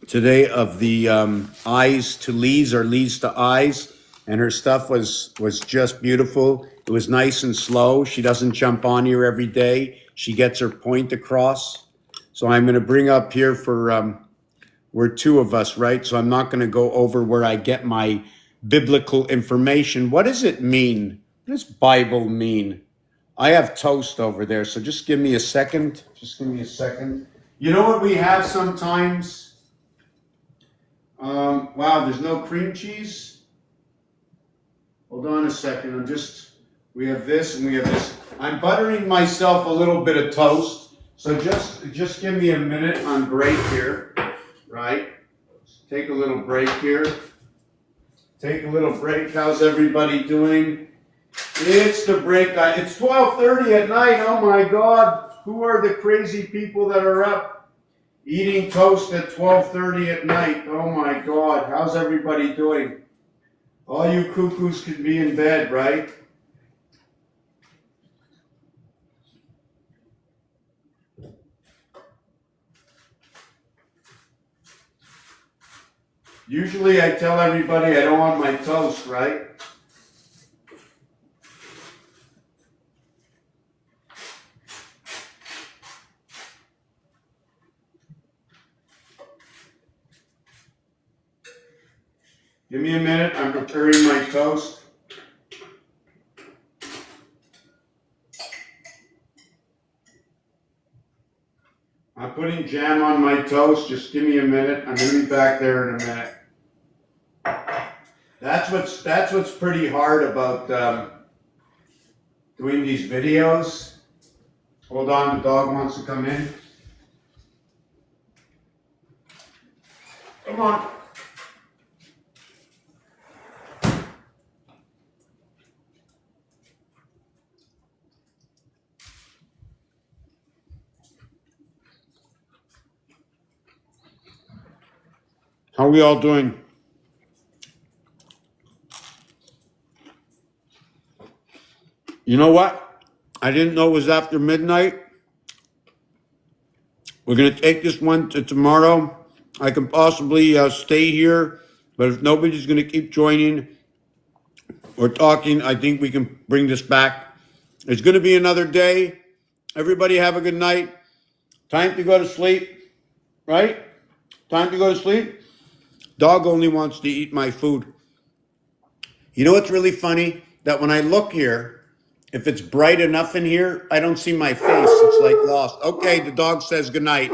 today of the eyes to Lee's or Lee's to eyes. And her stuff was just beautiful. It was nice and slow. She doesn't jump on here every day. She gets her point across. So I'm going to bring up here for, we're 2 of us, right? So I'm not going to go over where I get my biblical information. What does it mean? What does Bible mean? I have toast over there. So just give me a second. Just give me a second. You know what we have sometimes? Wow, there's no cream cheese. Hold on a second. We have this and we have this. I'm buttering myself a little bit of toast So just give me a minute on break here, right? Take a little break here. Take a little break. How's everybody doing? It's the break. It's 12:30 at night. Oh my God. Who are the crazy people that are up eating toast at 12:30 at night? Oh my God. How's everybody doing? All you cuckoos can be in bed, right? Usually I tell everybody I don't want my toast, right? Give me a minute, I'm preparing my toast. I'm putting jam on my toast, just give me a minute, I'm gonna be back there in a minute. That's what's pretty hard about doing these videos. Hold on, the dog wants to come in. Come on. How are we all doing? You know what? I didn't know it was after midnight. We're going to take this one to tomorrow. I can possibly stay here, but if nobody's going to keep joining or talking, I think we can bring this back. It's going to be another day. Everybody have a good night. Time to go to sleep, right? Time to go to sleep. Dog only wants to eat my food. You know what's really funny? That when I look here, if it's bright enough in here, I don't see my face. It's like lost. Okay, the dog says good night.